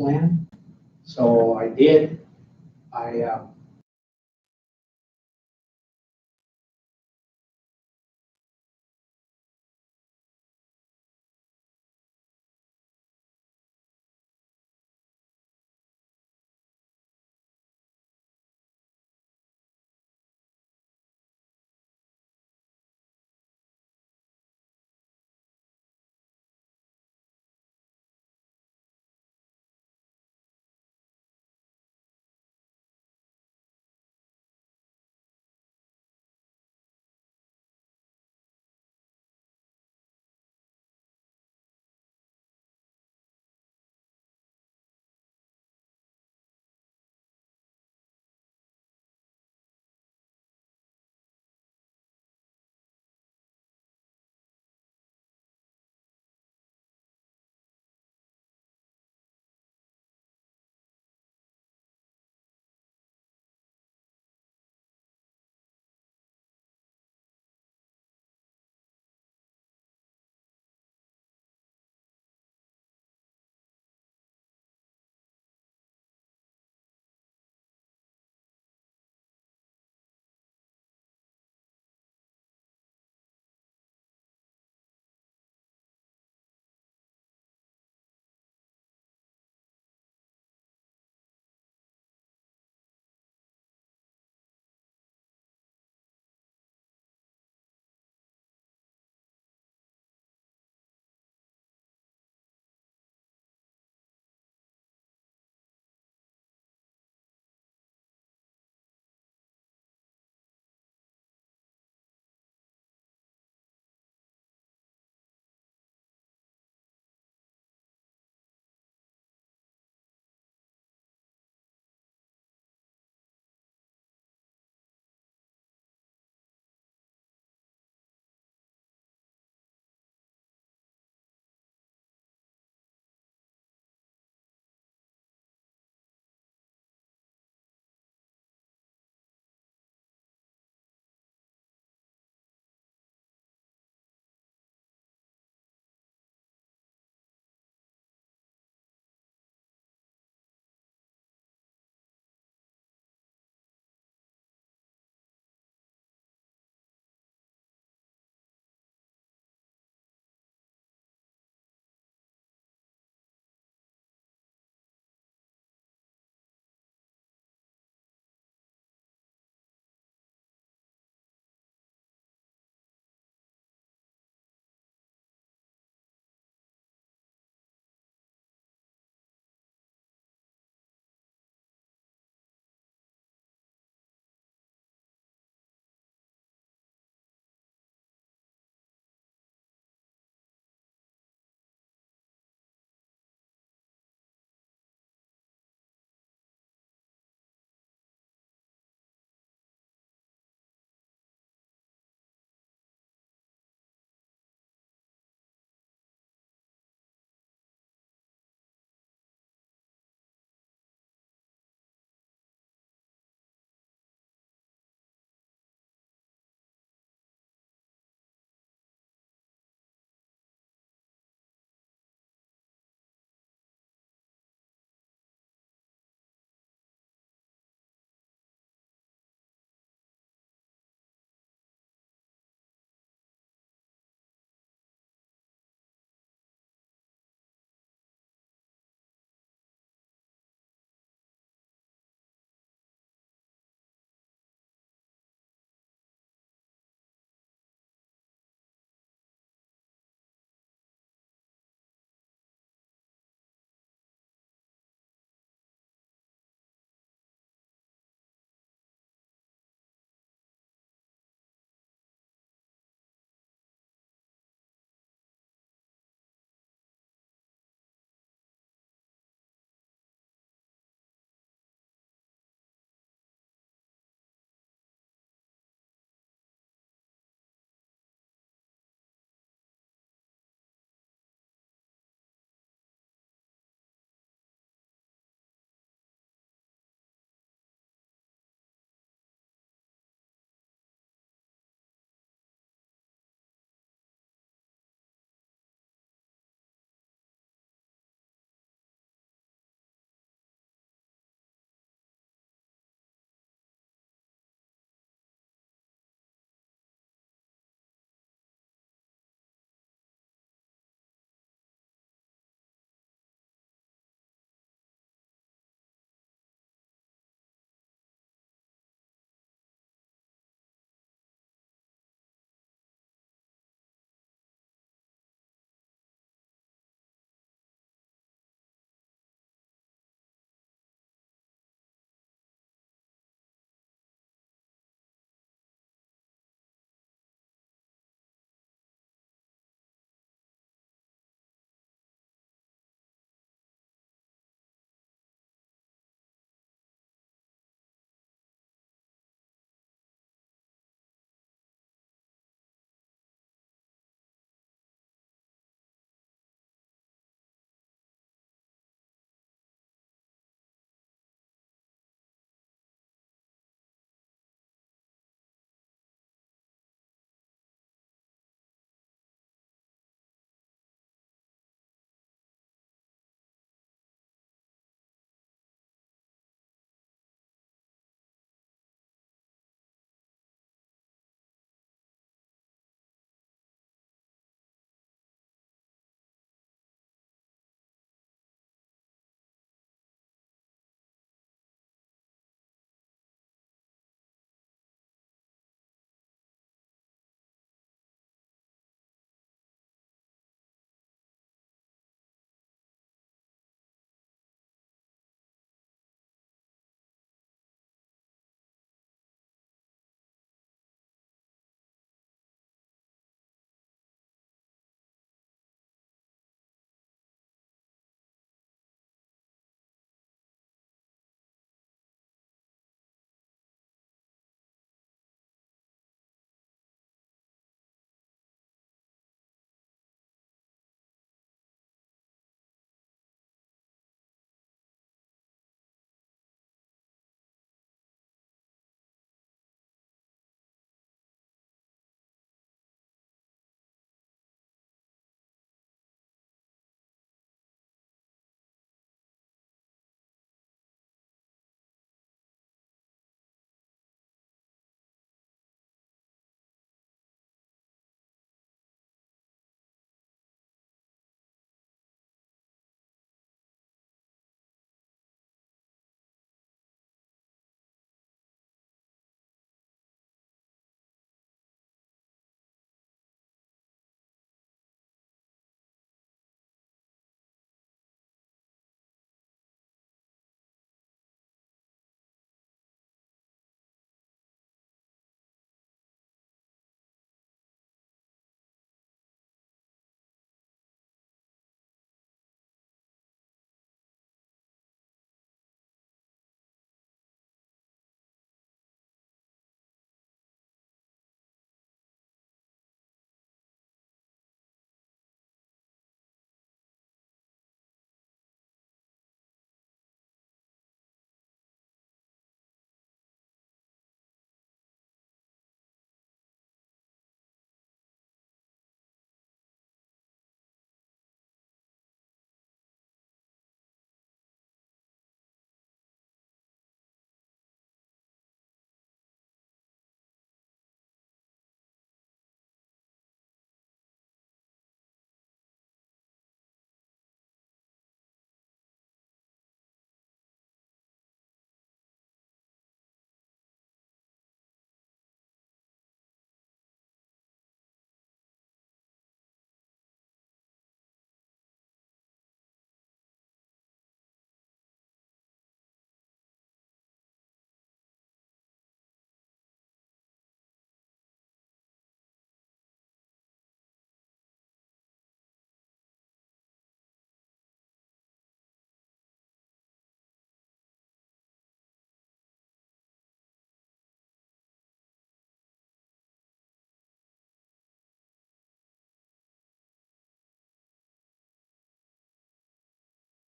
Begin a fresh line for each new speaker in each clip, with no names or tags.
plan. So I did. I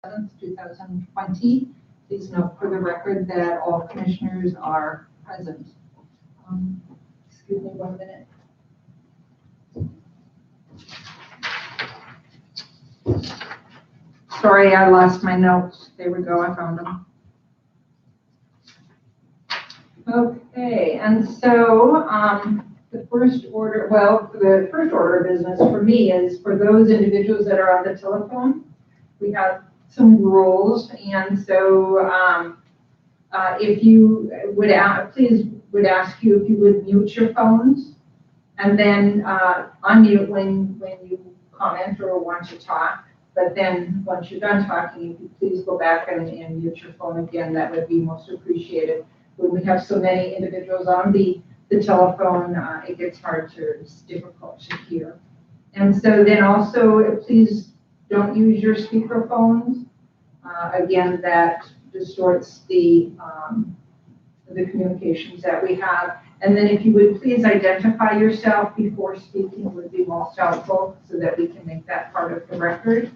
7th, 2020. Please note for the record that all commissioners are present. Excuse me 1 minute. Sorry, I lost my notes. There we go, I found them. Okay, and so the first order of business for me is for those individuals that are on the telephone, we have some rules, and so if you would please would ask you if you would mute your phones, and then unmute when you comment or want to talk. But then once you're done talking, if you please go back and mute your phone again, that would be most appreciated. When we have so many individuals on the telephone, it gets it's difficult to hear. And so then also, please don't use your speaker phones. Again, that distorts the communications that we have. And then if you would please identify yourself before speaking would be most helpful so that we can make that part of the record.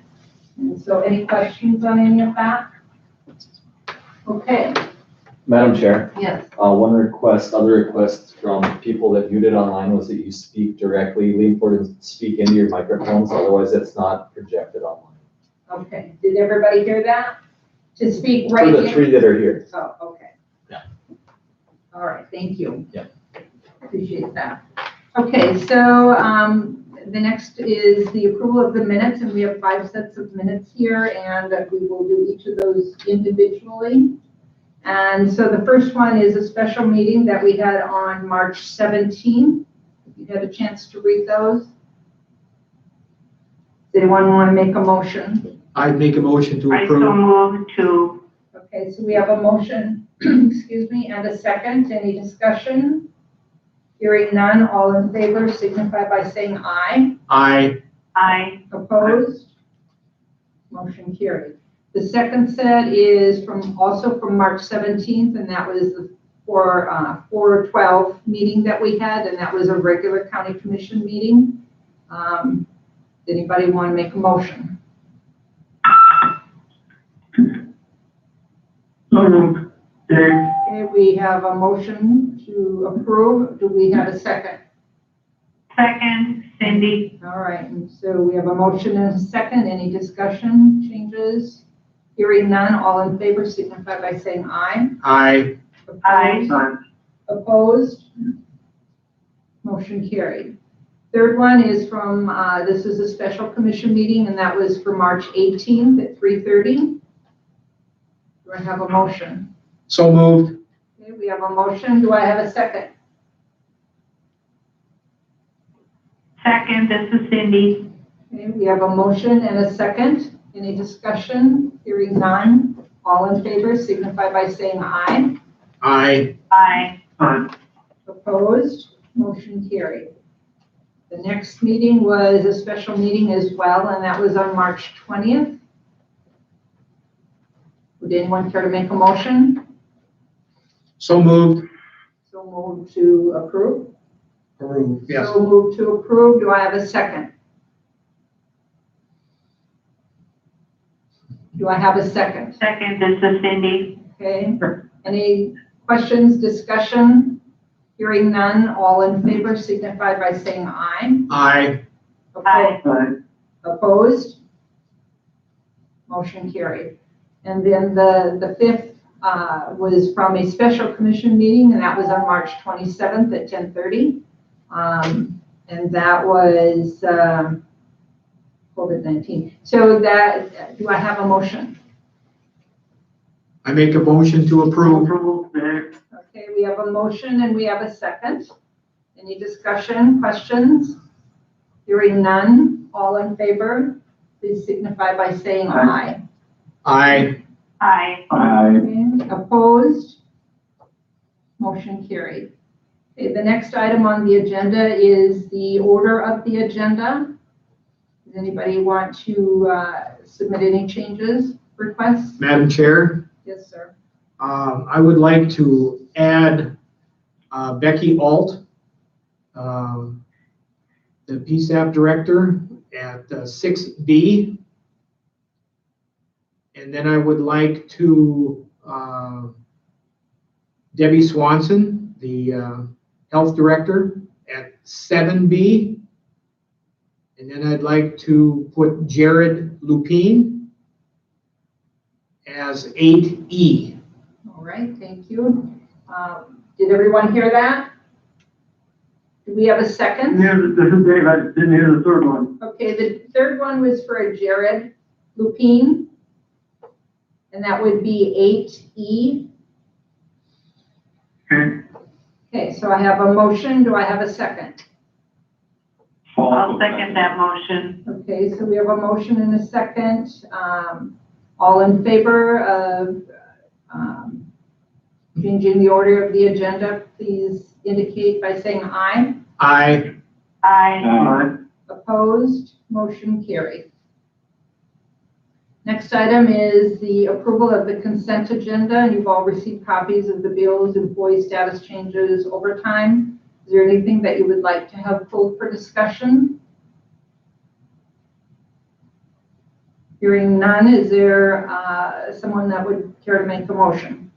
And so any questions on any of that? Okay.
Madam Chair,
Yes.
other requests from people that viewed it online was that you speak directly, lean forward and speak into your microphones, otherwise it's not projected online.
Okay. Did everybody hear that? To speak right
For the three that are here.
Oh, okay.
Yeah.
All right, thank you.
Yeah.
Appreciate that. Okay, so the next is the approval of the minutes, and we have 5 sets of minutes here, and we will do each of those individually. And so the first one is a special meeting that we had on March 17th. If you had a chance to read those. Does anyone want to make a motion?
I'd make a motion to
I so
approve.
move to,
Okay, so we have a motion, excuse me, and a second. Any discussion? Hearing none, all in favor signify by saying aye.
Aye.
Opposed? Motion carried. The second set is also from March 17th, and that was the 4/12 meeting that we had, and that was a regular county commission meeting. Does anybody want to make a motion? Okay, we have a motion to approve. Do we have a second?
second, Cindy.
All right, and so we have a motion and a second. Any discussion, changes? Hearing none, all in favor signify by saying aye.
Aye.
Opposed? Opposed? Motion carried. Third one is from, this is a special commission meeting, and that was for March 18th at 3:30. Do I have a motion?
So moved.
Okay, we have a motion. Do I have a second?
Second, this is Cindy.
Okay, we have a motion and a second. Any discussion? Hearing none. All in favor signify by saying aye.
Aye.
Opposed? Motion carried. The next meeting was a special meeting as well, and that was on March 20th. Would anyone care to make a motion?
So moved.
So moved to approve?
Approve. Yes.
So moved to approve. Do I have a second? Do I have a second?
Second, this is Cindy.
Okay. Any questions, discussion? Hearing none, all in favor signify by saying aye.
Aye.
Opposed? Motion carried. And then the fifth was from a special commission meeting, and that was on March 27th at 10:30. And that was COVID-19. So that, do I have a motion?
I make a motion to approve.
Okay, we have a motion and we have a second. Any discussion, questions? Hearing none, all in favor, please signify by saying aye.
Aye.
Okay, opposed? Motion carried. Okay, the next item on the agenda is the order of the agenda. Does anybody want to submit any changes, requests?
Madam Chair,
Yes, sir.
I would like to add Becky Alt, the PSAP director at 6B. And then I would like to, Debbie Swanson, the Health Director, at 7B. And then I'd like to put Jared Lupine as 8E.
All right, thank you. Did everyone hear that? Do we have a second?
Yeah, this is Dave. I didn't hear the third one.
Okay, the third one was for a Jared Lupine, and that would be 8E.
Okay.
Okay, so I have a motion. Do I have a second?
I'll second that motion.
Okay, so we have a motion and a second. All in favor of changing the order of the agenda, please indicate by saying aye.
Aye.
Aye.
Opposed, motion carried. Next item is the approval of the consent agenda. You've all received copies of the bills, employee status changes, overtime. Is there anything that you would like to have pulled for discussion? Hearing none, is there someone that would care to make a motion?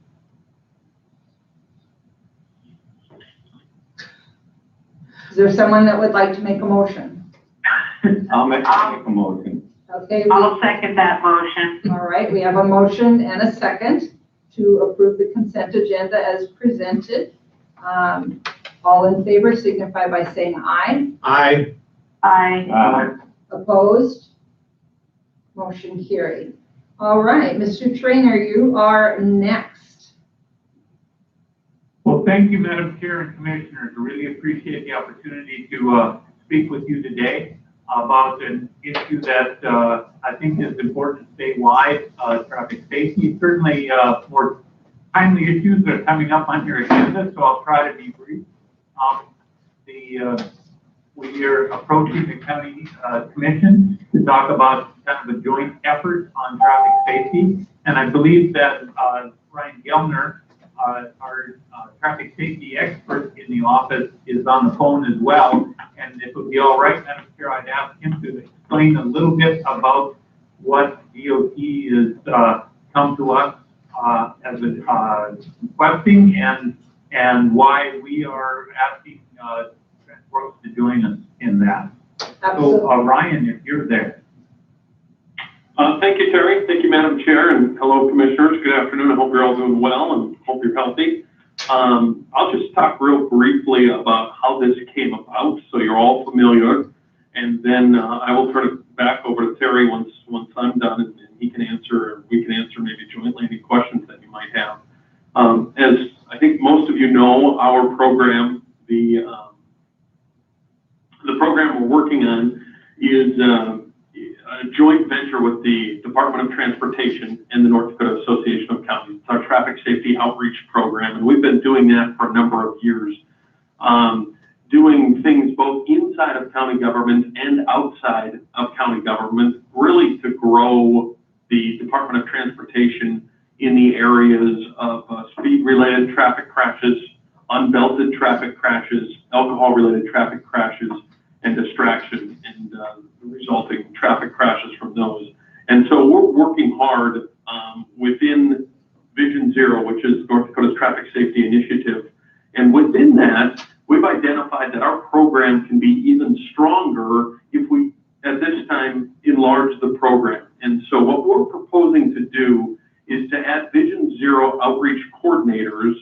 Is there someone that would like to make a motion?
I'll make a motion.
Okay,
I'll second that motion.
all right, we have a motion and a second to approve the consent agenda as presented. All in favor signify by saying aye.
Aye.
Aye.
Opposed? Motion carried. All right, Mr. Trainer, you are next.
Well, thank you, Madam Chair and Commissioners. I really appreciate the opportunity to speak with you today about an issue that I think is important statewide, traffic safety. Certainly more timely issues that are coming up on your agenda, so I'll try to be brief. We are approaching the county commission to talk about kind of a joint effort on traffic safety. And I believe that Ryan Gelner, our traffic safety expert in the office, is on the phone as well. And if it would be all right, Madam Chair, I'd ask him to explain a little bit about what DOT has come to us as a requesting and why we are asking Transports to join us in that.
Absolutely.
So Ryan, if you're there.
Thank you, Terry. Thank you, Madam Chair, and hello, Commissioners. Good afternoon. I hope you're all doing well and hope you're healthy. I'll just talk real briefly about how this came about, so you're all familiar, and then I will turn it back over to Terry once I'm done, and he can answer, or we can answer maybe jointly any questions that you might have. As I think most of you know, our program, the program we're working on is a joint venture with the Department of Transportation and the North Dakota Association of Counties. It's our traffic safety outreach program, and we've been doing that for a number of years, doing things both inside of county government and outside of county government, really to grow the Department of Transportation in the areas of speed-related traffic crashes, unbelted traffic crashes, alcohol-related traffic crashes, and distraction, and resulting traffic crashes from those. And so we're working hard within Vision Zero, which is North Dakota's Traffic Safety Initiative. And within that, we've identified that our program can be even stronger if we, at this time, enlarge the program. And so what we're proposing to do is to add Vision Zero outreach coordinators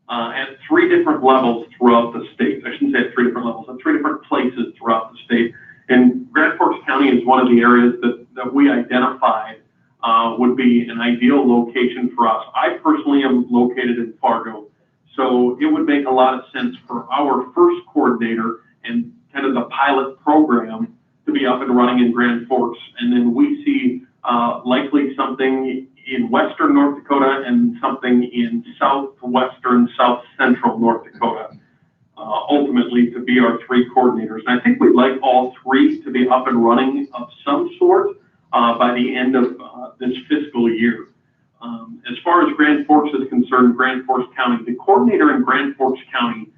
at 3 different levels throughout the state. I shouldn't say at 3 different levels, at 3 different places throughout the state. And Grand Forks County is one of the areas that we identified would be an ideal location for us. I personally am located in Fargo, so it would make a lot of sense for our first coordinator and kind of the pilot program to be up and running in Grand Forks. And then we see likely something in western North Dakota and something in southwestern, south central North Dakota, ultimately to be our 3 coordinators. And I think we'd like all 3 to be up and running of some sort by the end of this fiscal year. As far as Grand Forks is concerned, Grand Forks County, the coordinator in Grand Forks County,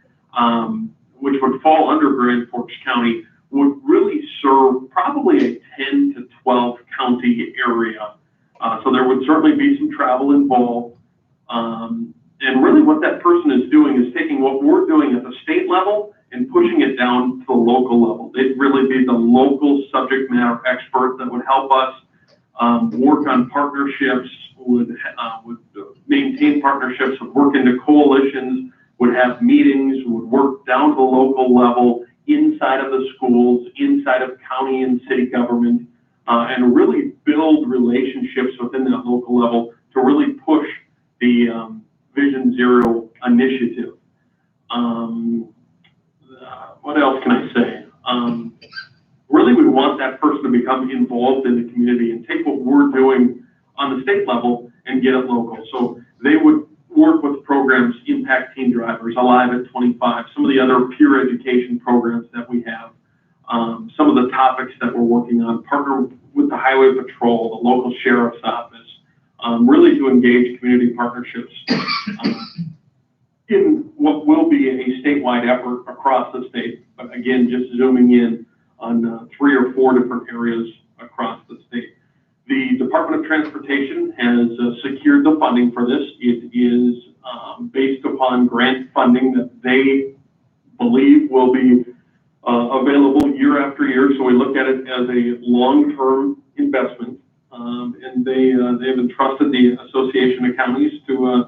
which would fall under Grand Forks County, would really serve probably a 10 to 12 county area. So there would certainly be some travel involved. And really what that person is doing is taking what we're doing at the state level and pushing it down to the local level. They'd really be the local subject matter expert that would help us work on partnerships, would maintain partnerships, would work into coalitions, would have meetings, would work down to the local level, inside of the schools, inside of county and city government, and really build relationships within that local level to really push the Vision Zero initiative. What else can I say? Really, we want that person to become involved in the community and take what we're doing on the state level and get it local. So they would work with programs, Impact Teen Drivers, Alive at 25, some of the other peer education programs that we have, some of the topics that we're working on, partner with the Highway Patrol, the local sheriff's office, really to engage community partnerships in what will be a statewide effort across the state. But again, just zooming in on 3 or 4 different areas across the state. The Department of Transportation has secured the funding for this. It is based upon grant funding that they believe will be available year after year. So we look at it as a long-term investment, and they have entrusted the Association of Counties to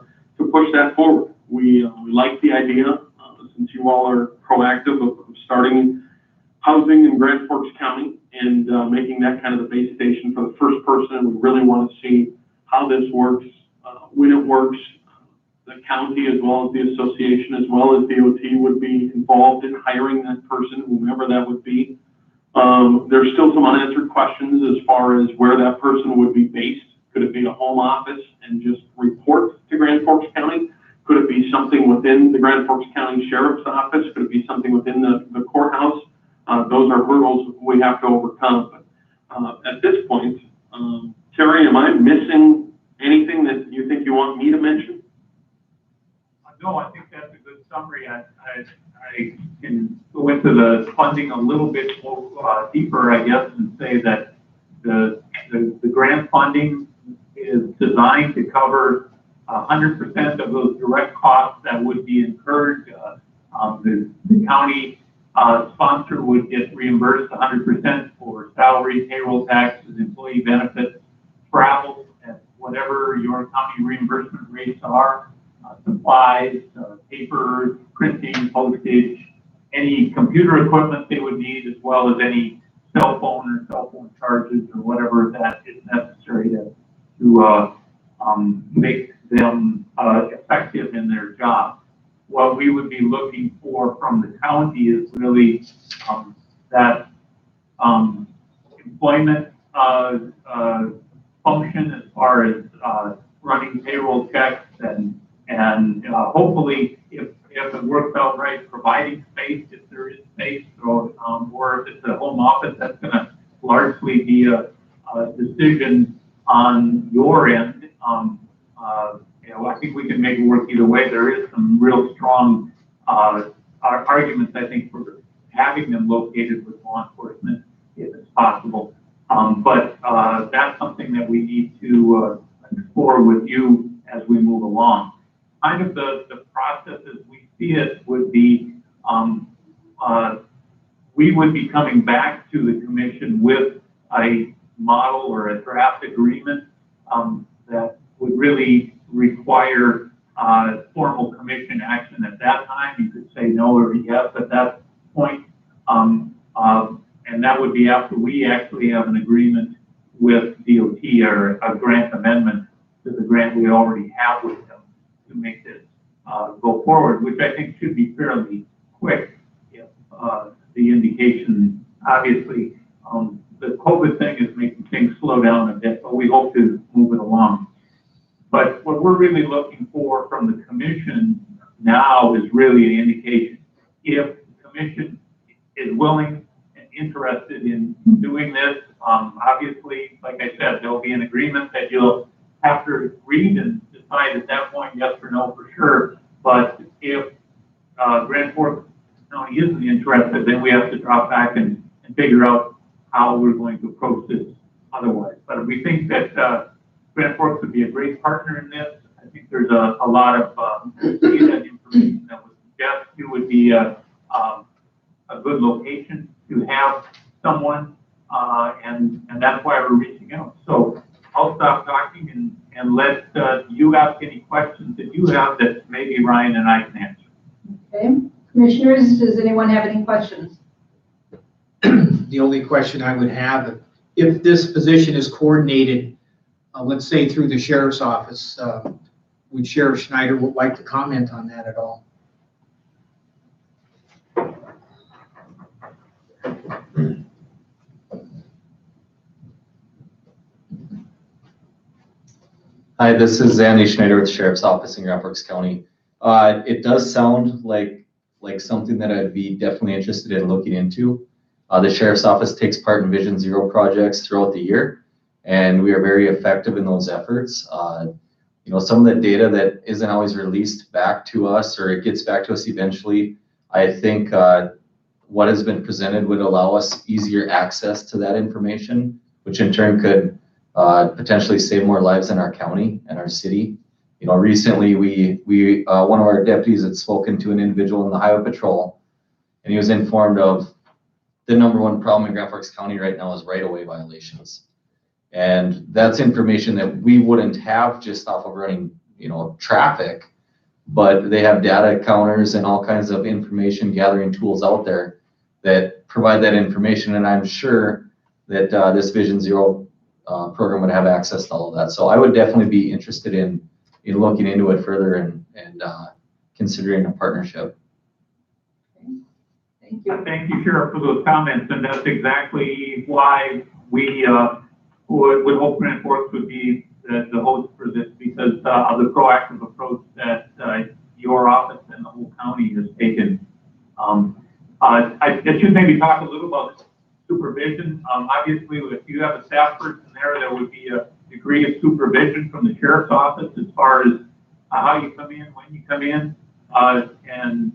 push that forward. We like the idea, since you all are proactive of starting housing in Grand Forks County and making that kind of the base station for the first person. We really want to see how this works, when it works. The county, as well as the association, as well as DOT, would be involved in hiring that person, whomever that would be. There's still some unanswered questions as far as where that person would be based. Could it be a home office and just report to Grand Forks County? Could it be something within the Grand Forks County Sheriff's Office? Could it be something within the courthouse? Those are hurdles we have to overcome. But at this point, Terry, am I missing anything that you think you want me to mention?
No, I think that's a good summary. I can go into the funding a little bit more, deeper, I guess, and say that the grant funding is designed to cover 100% of those direct costs that would be incurred. The county sponsor would get reimbursed 100% for salary, payroll taxes, employee benefits, travel, and whatever your county reimbursement rates are. Supplies, paper, printing, postage, any computer equipment they would need, as well as any cell phone or cell phone charges or whatever that is necessary to make them effective in their job. What we would be looking for from the county is really that employment function as far as running payroll checks and hopefully, if it works out right, providing space if there is space, or if it's a home office, that's going to largely be a decision on your end. I think we can make it work either way. There is some real strong arguments, I think, for having them located with law enforcement if it's possible. But that's something that we need to explore with you as we move along. Kind of the process as we see it would be, we would be coming back to the commission with a model or a draft agreement that would really require formal commission action at that time. You could say no or yes at that point. And that would be after we actually have an agreement with DOT or a grant amendment to the grant we already have with them to make this go forward, which I think should be fairly quick. If the indication, obviously, the COVID thing is making things slow down a bit, but we hope to move it along. But what we're really looking for from the commission now is really an indication. If the commission is willing and interested in doing this, obviously, like I said, there'll be an agreement that you'll have to read and decide at that point, yes or no for sure. But if Grand Forks County isn't interested, then we have to drop back and figure out how we're going to approach this otherwise. But we think that Grand Forks would be a great partner in this. I think there's a lot of data and information that would suggest it would be a good location to have someone, and that's why we're reaching out. So I'll stop talking and let you ask any questions that you have that maybe Ryan and I can answer.
Okay, commissioners, does anyone have any questions?
The only question I would have, if this position is coordinated, let's say through the sheriff's office, would Sheriff Schneider would like to comment on that at all?
Hi, this is Andy Schneider with Sheriff's Office in Grand Forks County. It does sound like something that I'd be definitely interested in looking into. The Sheriff's Office takes part in Vision Zero projects throughout the year, and we are very effective in those efforts. Some of the data that isn't always released back to us, or it gets back to us eventually, I think what has been presented would allow us easier access to that information, which in turn could potentially save more lives in our county and our city. Recently we one of our deputies had spoken to an individual in the Highway Patrol, and he was informed of the #1 problem in Grand Forks County right now is right-of-way violations. And that's information that we wouldn't have just off of running, traffic, but they have data counters and all kinds of information gathering tools out there that provide that information. And I'm sure that this Vision Zero program would have access to all of that. So I would definitely be interested in looking into it further and considering a partnership.
Thank you.
Thank you, Sheriff, for those comments, and that's exactly why we would hope Grand Forks would be the host for this, because of the proactive approach that your office and the whole county has taken. I should maybe talk a little about supervision. Obviously, if you have a staff person there would be a degree of supervision from the sheriff's office as far as how you come in, when you come in, and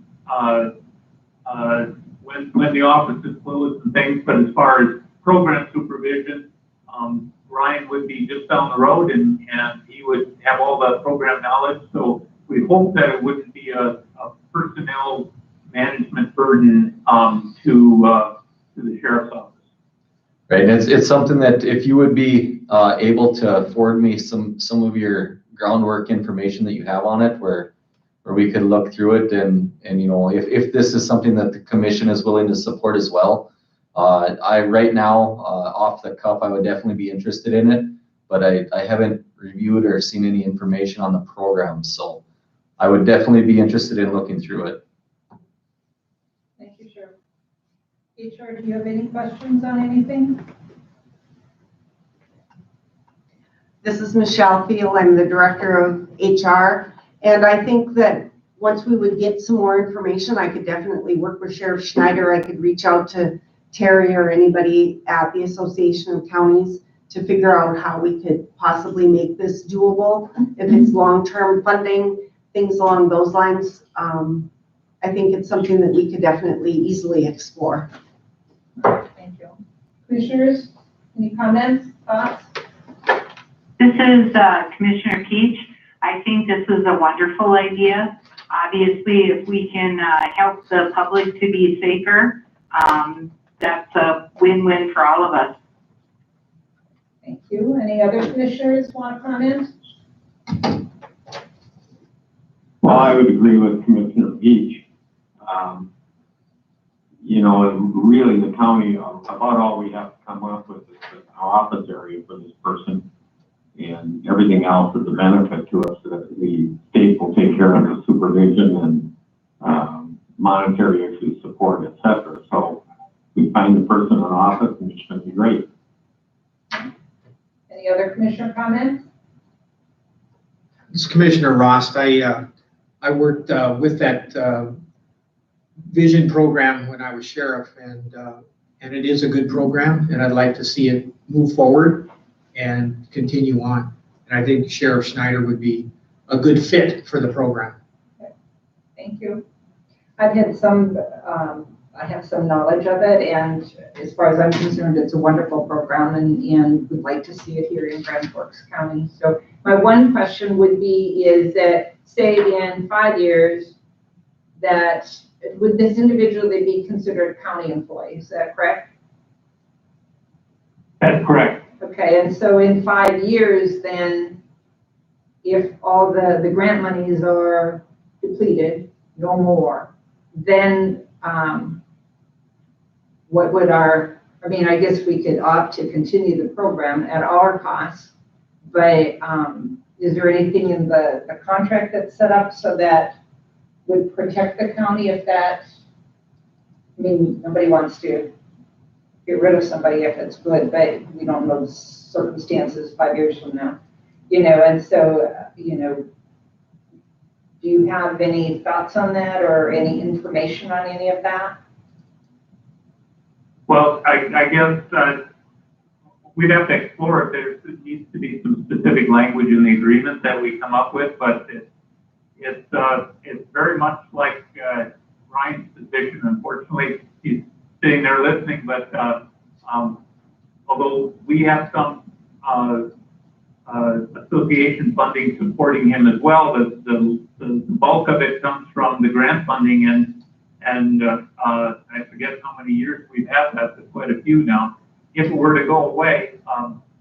when the office is closed and things. But as far as program supervision, Ryan would be just down the road and he would have all the program knowledge. So we hope that it wouldn't be a personnel management burden to the sheriff's office.
Right, and it's something that if you would be able to forward me some of your groundwork information that you have on it, where we could look through it, and if this is something that the commission is willing to support as well. Right now, off the cuff, I would definitely be interested in it, but I haven't reviewed or seen any information on the program, so I would definitely be interested in looking through it.
Thank you, Sheriff. HR, do you have any questions on anything?
This is Michelle Field. I'm the director of HR. And I think that once we would get some more information, I could definitely work with Sheriff Schneider. I could reach out to Terry or anybody at the Association of Counties to figure out how we could possibly make this doable. If it's long-term funding, things along those lines, I think it's something that we could definitely easily explore.
Thank you. Commissioners, any comments, thoughts?
This is Commissioner Keach. I think this is a wonderful idea. Obviously, if we can help the public to be safer, that's a win-win for all of us.
Thank you. Any other commissioners want to comment?
Well, I would agree with Commissioner Beach. Really the county, about all we have to come up with is an office area for this person, and everything else is a benefit to us. That the state will take care of the supervision and monetary issues, support, etc. So we find the person in office and it's going to be great.
Any other commissioner comments?
This is Commissioner Rost. I worked with that vision program when I was sheriff, and it is a good program, and I'd like to see it move forward and continue on. And I think Sheriff Schneider would be a good fit for the program.
Thank you. I've had some I have some knowledge of it, and as far as I'm concerned, it's a wonderful program, and we'd like to see it here in Grand Forks County. So my one question would be is that, say in 5 years, that would this individual they be considered a county employee? Is that correct?
That's correct.
Okay, and so in 5 years, then, if all the grant monies are depleted, no more, then what would I guess we could opt to continue the program at our cost, but is there anything in the contract that's set up so that would protect the county if that, nobody wants to get rid of somebody if it's good, but we don't know the circumstances 5 years from now, and so, do you have any thoughts on that or any information on any of that?
Well, I guess we'd have to explore if there needs to be some specific language in the agreement that we come up with, but it's very much like Ryan's position. Unfortunately, he's sitting there listening, but although we have some association funding supporting him as well, the bulk of it comes from the grant funding, and I forget how many years we've had that, but quite a few now. If it were to go away,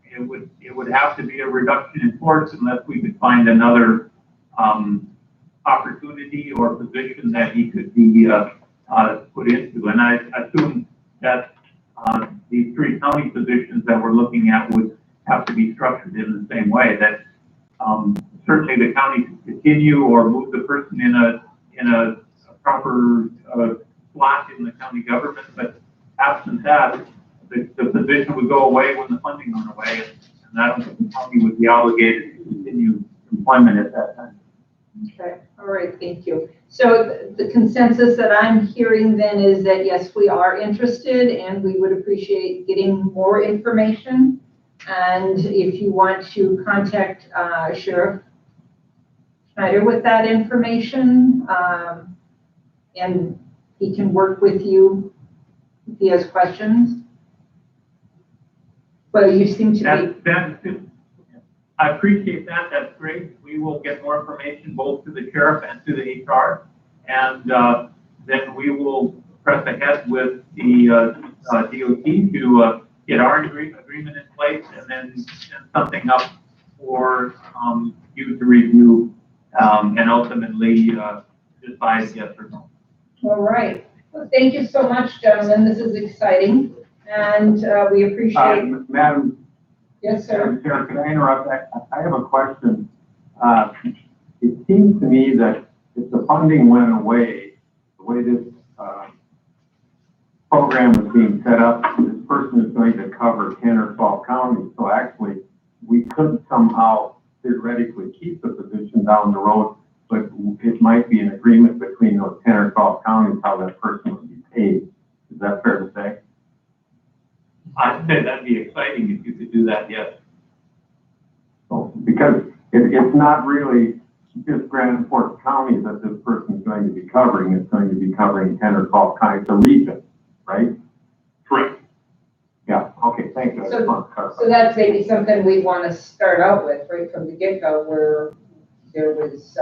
it would have to be a reduction in force unless we could find another opportunity or position that he could be put into. And I assume that these 3 county positions that we're looking at would have to be structured in the same way, that certainly the county could continue or move the person in a proper slot in the county government, but absent that, the position would go away when the funding went away, and I don't think the county would be obligated to continue employment at that time.
Okay, all right, thank you. So the consensus that I'm hearing then is that yes, we are interested and we would appreciate getting more information. And if you want to contact Sheriff Schneider with that information, and he can work with you if he has questions. Well, you seem to be.
I appreciate that. That's great. We will get more information both to the sheriff and to the HR, and then we will press ahead with the DOT to get our agreement in place, and then send something up for you to review and ultimately decide yes or no.
All right. Well, thank you so much, gentlemen. This is exciting, and we appreciate.
Madam.
Yes, sir.
Chair, can I interrupt? I have a question. It seems to me that if the funding went away, the way this program is being set up, this person is going to cover 10 or 12 counties. So actually, we could somehow theoretically keep the position down the road, but it might be an agreement between those 10 or 12 counties how that person would be paid. Is that fair to say?
I'd say that'd be exciting if you could do that, yes.
So, because it's not really just Grand Forks County that this person is going to be covering. It's going to be covering 10 or 12 counties, a region, right?
Correct.
Yeah, okay, thank you. I just want to clarify.
So that's maybe something we want to start out with right from the get-go, where there was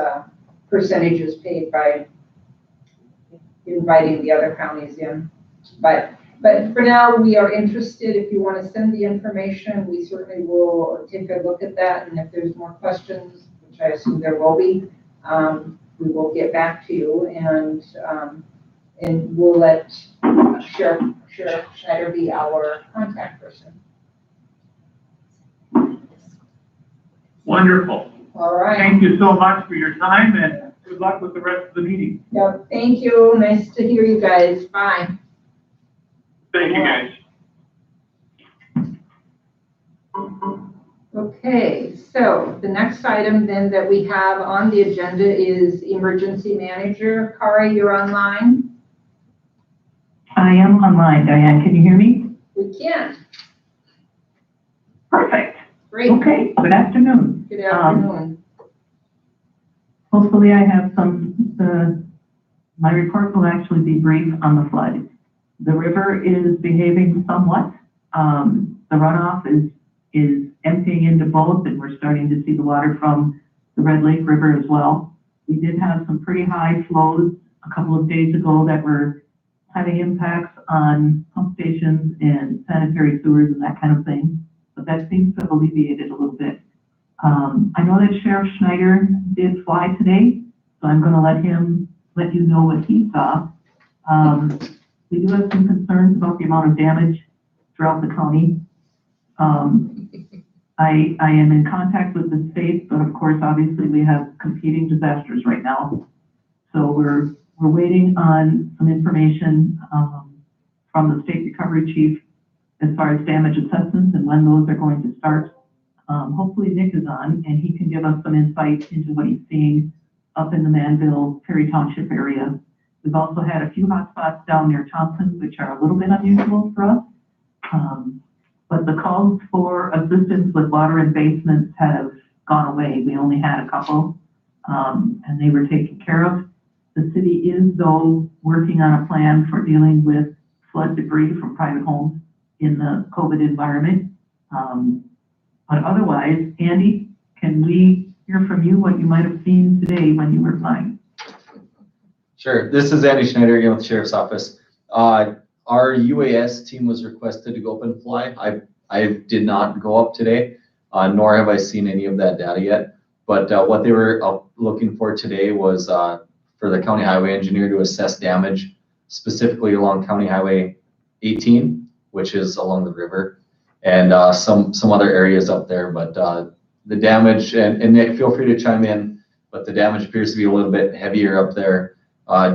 percentages paid by inviting the other counties in. But for now, we are interested. If you want to send the information, we certainly will take a look at that. And if there's more questions, which I assume there will be, we will get back to you, and we'll let Sheriff Schneider be our contact person.
Wonderful.
All right.
Thank you so much for your time, and good luck with the rest of the meeting.
Yep. Thank you. Nice to hear you guys. Bye.
Thank you, guys.
Okay, so the next item then that we have on the agenda is emergency manager. Kari, you're online?
I am online, Diane. Can you hear me?
We can.
Perfect.
Great.
Okay, good afternoon.
Good afternoon.
Hopefully I have my report will actually be brief on the flood. The river is behaving somewhat. The runoff is emptying into both, and we're starting to see the water from the Red Lake River as well. We did have some pretty high flows a couple of days ago that were having impacts on pump stations and sanitary sewers and that kind of thing, but that seems to have alleviated a little bit. I know that Sheriff Schneider did fly today, so I'm going to let you know what he saw. We do have some concerns about the amount of damage throughout the county. I am in contact with the state, but of course, obviously, we have competing disasters right now. So we're waiting on some information from the state recovery chief as far as damage assessments and when those are going to start. Hopefully Nick is on and he can give us some insight into what he's seeing up in the Manville, Perry Township area. We've also had a few hot spots down near Thompson, which are a little bit unusual for us. But the calls for assistance with water in basements have gone away. We only had a couple, and they were taken care of. The city is, though, working on a plan for dealing with flood debris from private homes in the COVID environment. But otherwise, Andy, can we hear from you what you might have seen today when you were flying?
Sure. This is Andy Schneider again with the Sheriff's Office. Our UAS team was requested to go up and fly. I did not go up today, nor have I seen any of that data yet. But what they were looking for today was for the county highway engineer to assess damage, specifically along County Highway 18, which is along the river, and some other areas up there. But the damage, and Nick, feel free to chime in, but the damage appears to be a little bit heavier up there.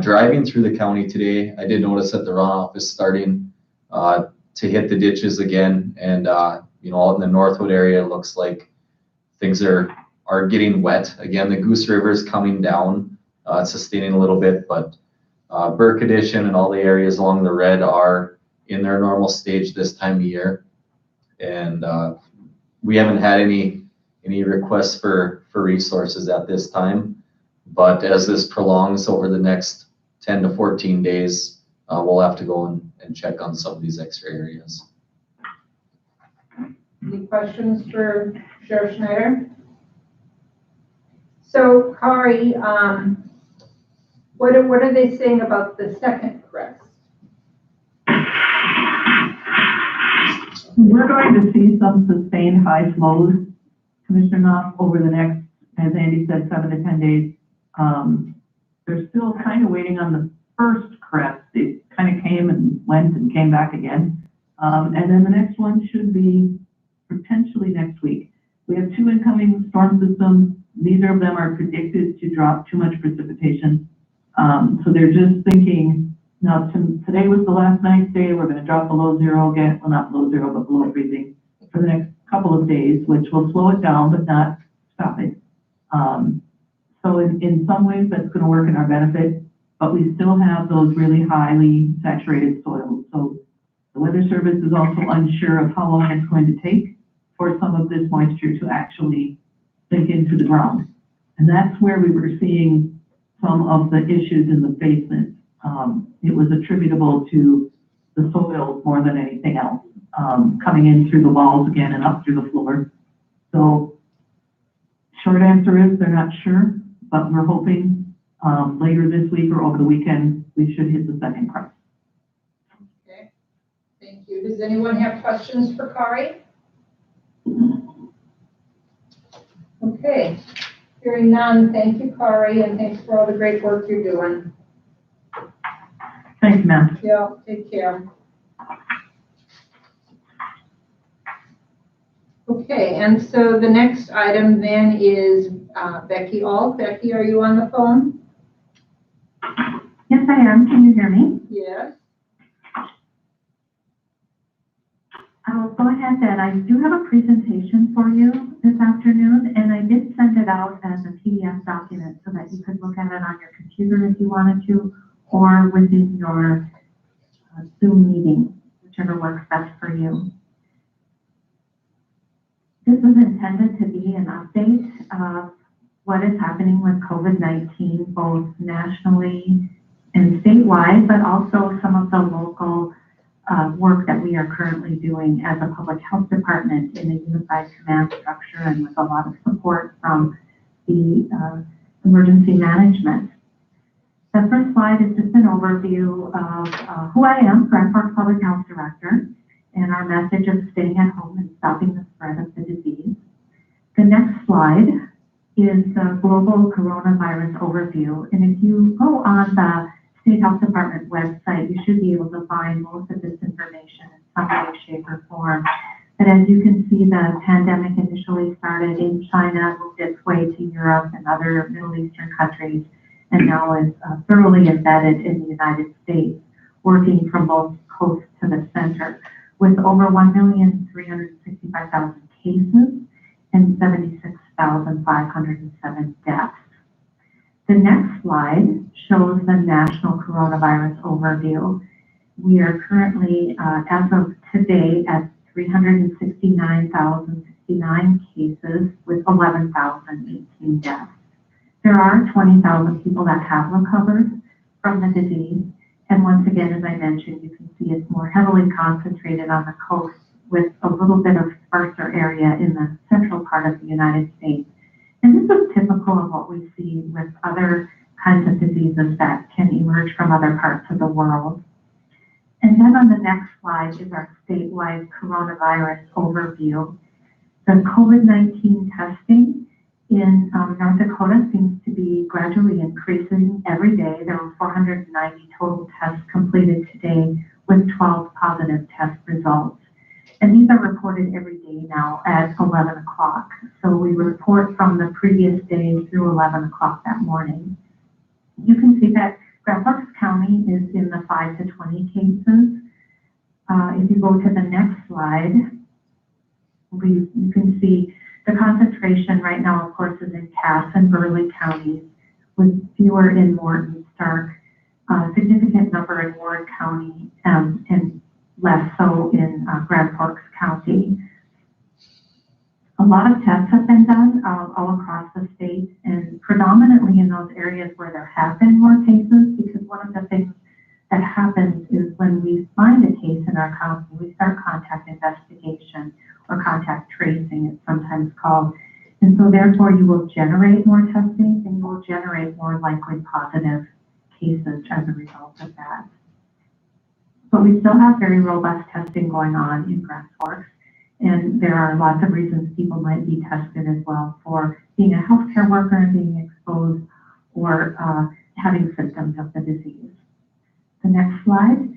Driving through the county today, I did notice that the runoff is starting to hit the ditches again, and out in the Northwood area, it looks like things are getting wet again. The Goose River is coming down, sustaining a little bit, but Burke Addition and all the areas along the Red are in their normal stage this time of year, and we haven't had any requests for resources at this time. But as this prolongs over the next 10 to 14 days, we'll have to go and check on some of these extra areas.
Any questions for Sheriff Schneider? So, Kari, what are they saying about the second crest?
We're going to see some sustained high flows, Commissioner Knopf, over the next, as Andy said, 7 to 10 days. They're still kind of waiting on the first crest. It kind of came and went and came back again. And then the next one should be potentially next week. We have 2 incoming storm systems. Neither of them are predicted to drop too much precipitation. So they're just thinking, now today was the last nice day, we're going to drop below zero again. Well, not below zero, but below freezing for the next couple of days, which will slow it down, but not stop it. So in some ways that's going to work in our benefit, but we still have those really highly saturated soils. So the Weather Service is also unsure of how long it's going to take for some of this moisture to actually sink into the ground. And that's where we were seeing some of the issues in the basement. It was attributable to the soil more than anything else, coming in through the walls again and up through the floor. So short answer is they're not sure, but we're hoping later this week or over the weekend, we should hit the second crest.
Okay, thank you. Does anyone have questions for Kari? Okay, hearing none, thank you, Kari, and thanks for all the great work you're doing.
Thanks, ma'am.
Yeah, take care. Okay, and so the next item then is Becky Ault. Becky, are you on the phone?
Yes, I am. Can you hear me?
Yes.
I'll go ahead then. I do have a presentation for you this afternoon, and I did send it out as a PDF document so that you could look at it on your computer if you wanted to, or within your Zoom meeting, whichever works best for you. This is intended to be an update of what is happening with COVID-19, both nationally and statewide, but also some of the local work that we are currently doing as a public health department in a unified command structure and with a lot of support from the emergency management. The first slide is just an overview of who I am, Grand Forks Public Health Director, and our message of staying at home and stopping the spread of the disease. The next slide is the global coronavirus overview. And if you go on the State Health Department website, you should be able to find most of this information in some way, shape, or form. But as you can see, the pandemic initially started in China, moved its way to Europe and other Middle Eastern countries, and now is thoroughly embedded in the United States, working from both coast to the center, with over 1,365,000 cases and 76,507 deaths. The next slide shows the national coronavirus overview. We are currently, as of today, at 369,069 cases with 11,018 deaths. There are 20,000 people that have recovered from the disease. And once again, as I mentioned, you can see it's more heavily concentrated on the coast with a little bit of sparser area in the central part of the United States. And this is typical of what we see with other kinds of diseases that can emerge from other parts of the world. And then on the next slide is our statewide coronavirus overview. The COVID-19 testing in North Dakota seems to be gradually increasing every day. There were 490 total tests completed today with 12 positive test results. And these are reported every day now at 11 o'clock. So we report from the previous day through 11 o'clock that morning. You can see that Grand Forks County is in the 5 to 20 cases. If you go to the next slide, you can see the concentration right now, of course, is in Cass and Burleigh counties, with fewer in Morton, Stark, significant number in Ward County, and less so in Grand Forks County. A lot of tests have been done all across the state, and predominantly in those areas where there have been more cases, because one of the things that happens is when we find a case in our county, we start contact investigation, or contact tracing, it's sometimes called. And so therefore you will generate more testing and you will generate more likely positive cases as a result of that. But we still have very robust testing going on in Grand Forks. And there are lots of reasons people might be tested as well for being a healthcare worker and being exposed or having symptoms of the disease. The next slide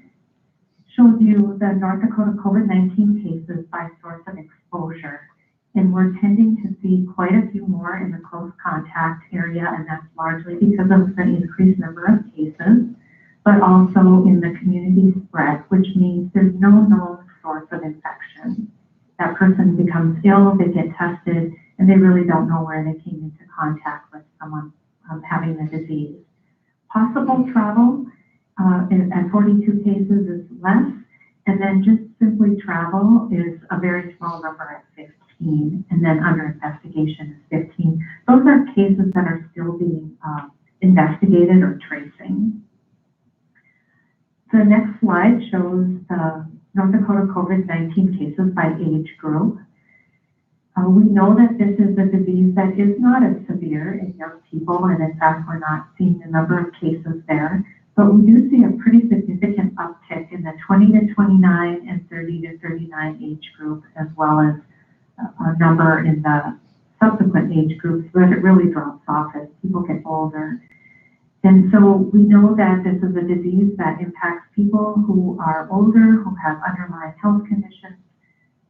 shows you the North Dakota COVID-19 cases by source of exposure. And we're tending to see quite a few more in the close contact area, and that's largely because of the increased number of cases, but also in the community spread, which means there's no known source of infection. That person becomes ill, they get tested, and they really don't know where they came into contact with someone having the disease. Possible travel at 42 cases is less, and then just simply travel is a very small number at 15, and then under investigation is 15. Those are cases that are still being investigated or tracing. The next slide shows the North Dakota COVID-19 cases by age group. We know that this is a disease that is not as severe in young people, and in fact, we're not seeing the number of cases there, but we do see a pretty significant uptick in the 20 to 29 and 30 to 39 age group, as well as a number in the subsequent age groups, but it really drops off as people get older. And so we know that this is a disease that impacts people who are older, who have underlying health conditions.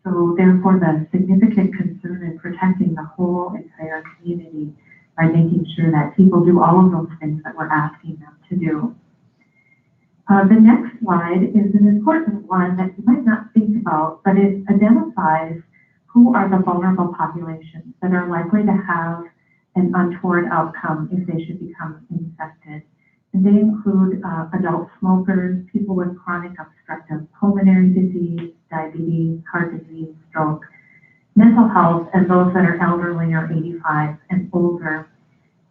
So therefore, the significant concern in protecting the whole entire community by making sure that people do all of those things that we're asking them to do. The next slide is an important one that you might not think about, but it identifies who are the vulnerable populations that are likely to have an untoward outcome if they should become infected. And they include adult smokers, people with chronic obstructive pulmonary disease, diabetes, heart disease, stroke, mental health, and those that are elderly or 85 and older.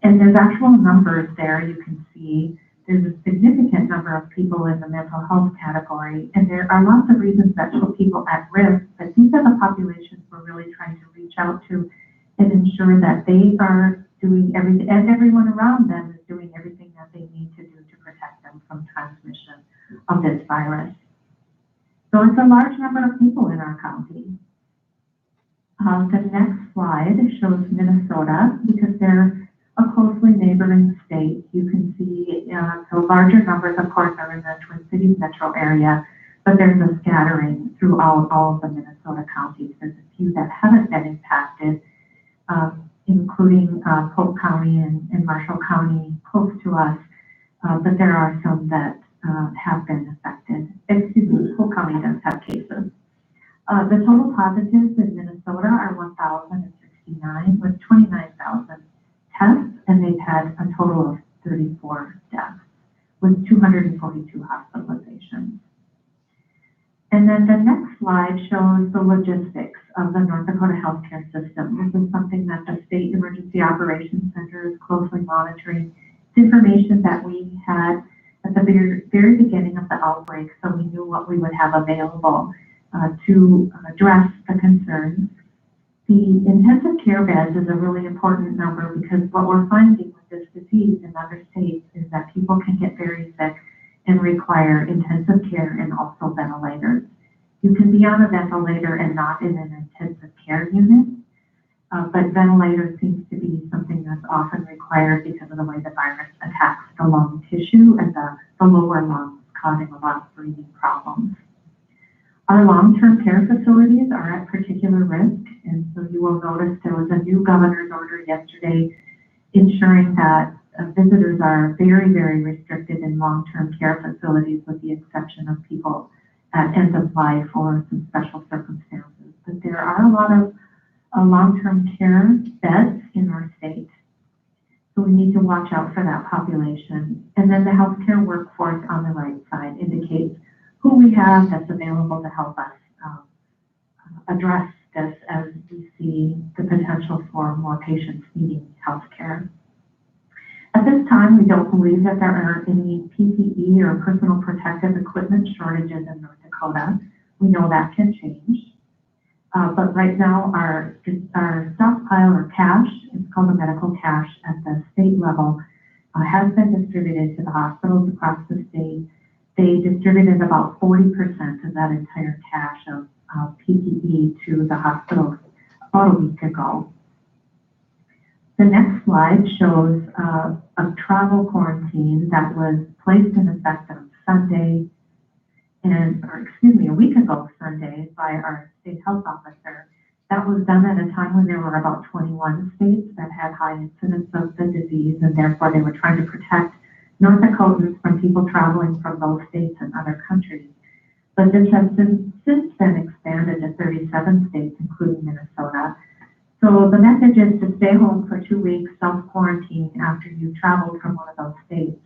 And there's actual numbers there you can see there's a significant number of people in the mental health category, and there are lots of reasons that put people at risk, but these are the populations we're really trying to reach out to and ensure that they are doing everything, and everyone around them is doing everything that they need to do to protect them from transmission of this virus. So it's a large number of people in our county. The next slide shows Minnesota, because they're a closely neighboring state. You can see the larger numbers, of course, are in the Twin Cities metro area, but there's a scattering throughout all of the Minnesota counties. There's a few that haven't been impacted, including Polk County and Marshall County close to us, but there are some that have been affected. Excuse me, Polk County does have cases. The total positives in Minnesota are 1,069 with 29,000 tests, and they've had a total of 34 deaths with 242 hospitalizations. And then the next slide shows the logistics of the North Dakota healthcare system. This is something that the State Emergency Operations Center is closely monitoring. It's information that we had at the very beginning of the outbreak, so we knew what we would have available to address the concerns. The intensive care beds is a really important number because what we're finding with this disease in other states is that people can get very sick and require intensive care and also ventilators. You can be on a ventilator and not in an intensive care unit, but ventilators seems to be something that's often required because of the way the virus attacks the lung tissue and the lower lungs, causing a lot of breathing problems. Our long-term care facilities are at particular risk, and so you will notice there was a new governor's order yesterday ensuring that visitors are very, very restricted in long-term care facilities with the exception of people at end of life or some special circumstances. But there are a lot of long-term care beds in our state, so we need to watch out for that population. And then the healthcare workforce on the right side indicates who we have that's available to help us address this as we see the potential for more patients needing health care. At this time, we don't believe that there are any PPE or personal protective equipment shortages in North Dakota. We know that can change. But right now, our stockpile or cash, it's called a medical cash at the state level, has been distributed to the hospitals across the state. They distributed about 40% of that entire cash of PPE to the hospitals about a week ago. The next slide shows a travel quarantine that was placed in effect on Sunday, a week ago Sunday by our state health officer. That was done at a time when there were about 21 states that had high incidence of the disease, and therefore they were trying to protect North Dakotans from people traveling from those states and other countries. But this has since been expanded to 37 states, including Minnesota. So the message is to stay home for 2 weeks, self-quarantine after you've traveled from one of those states.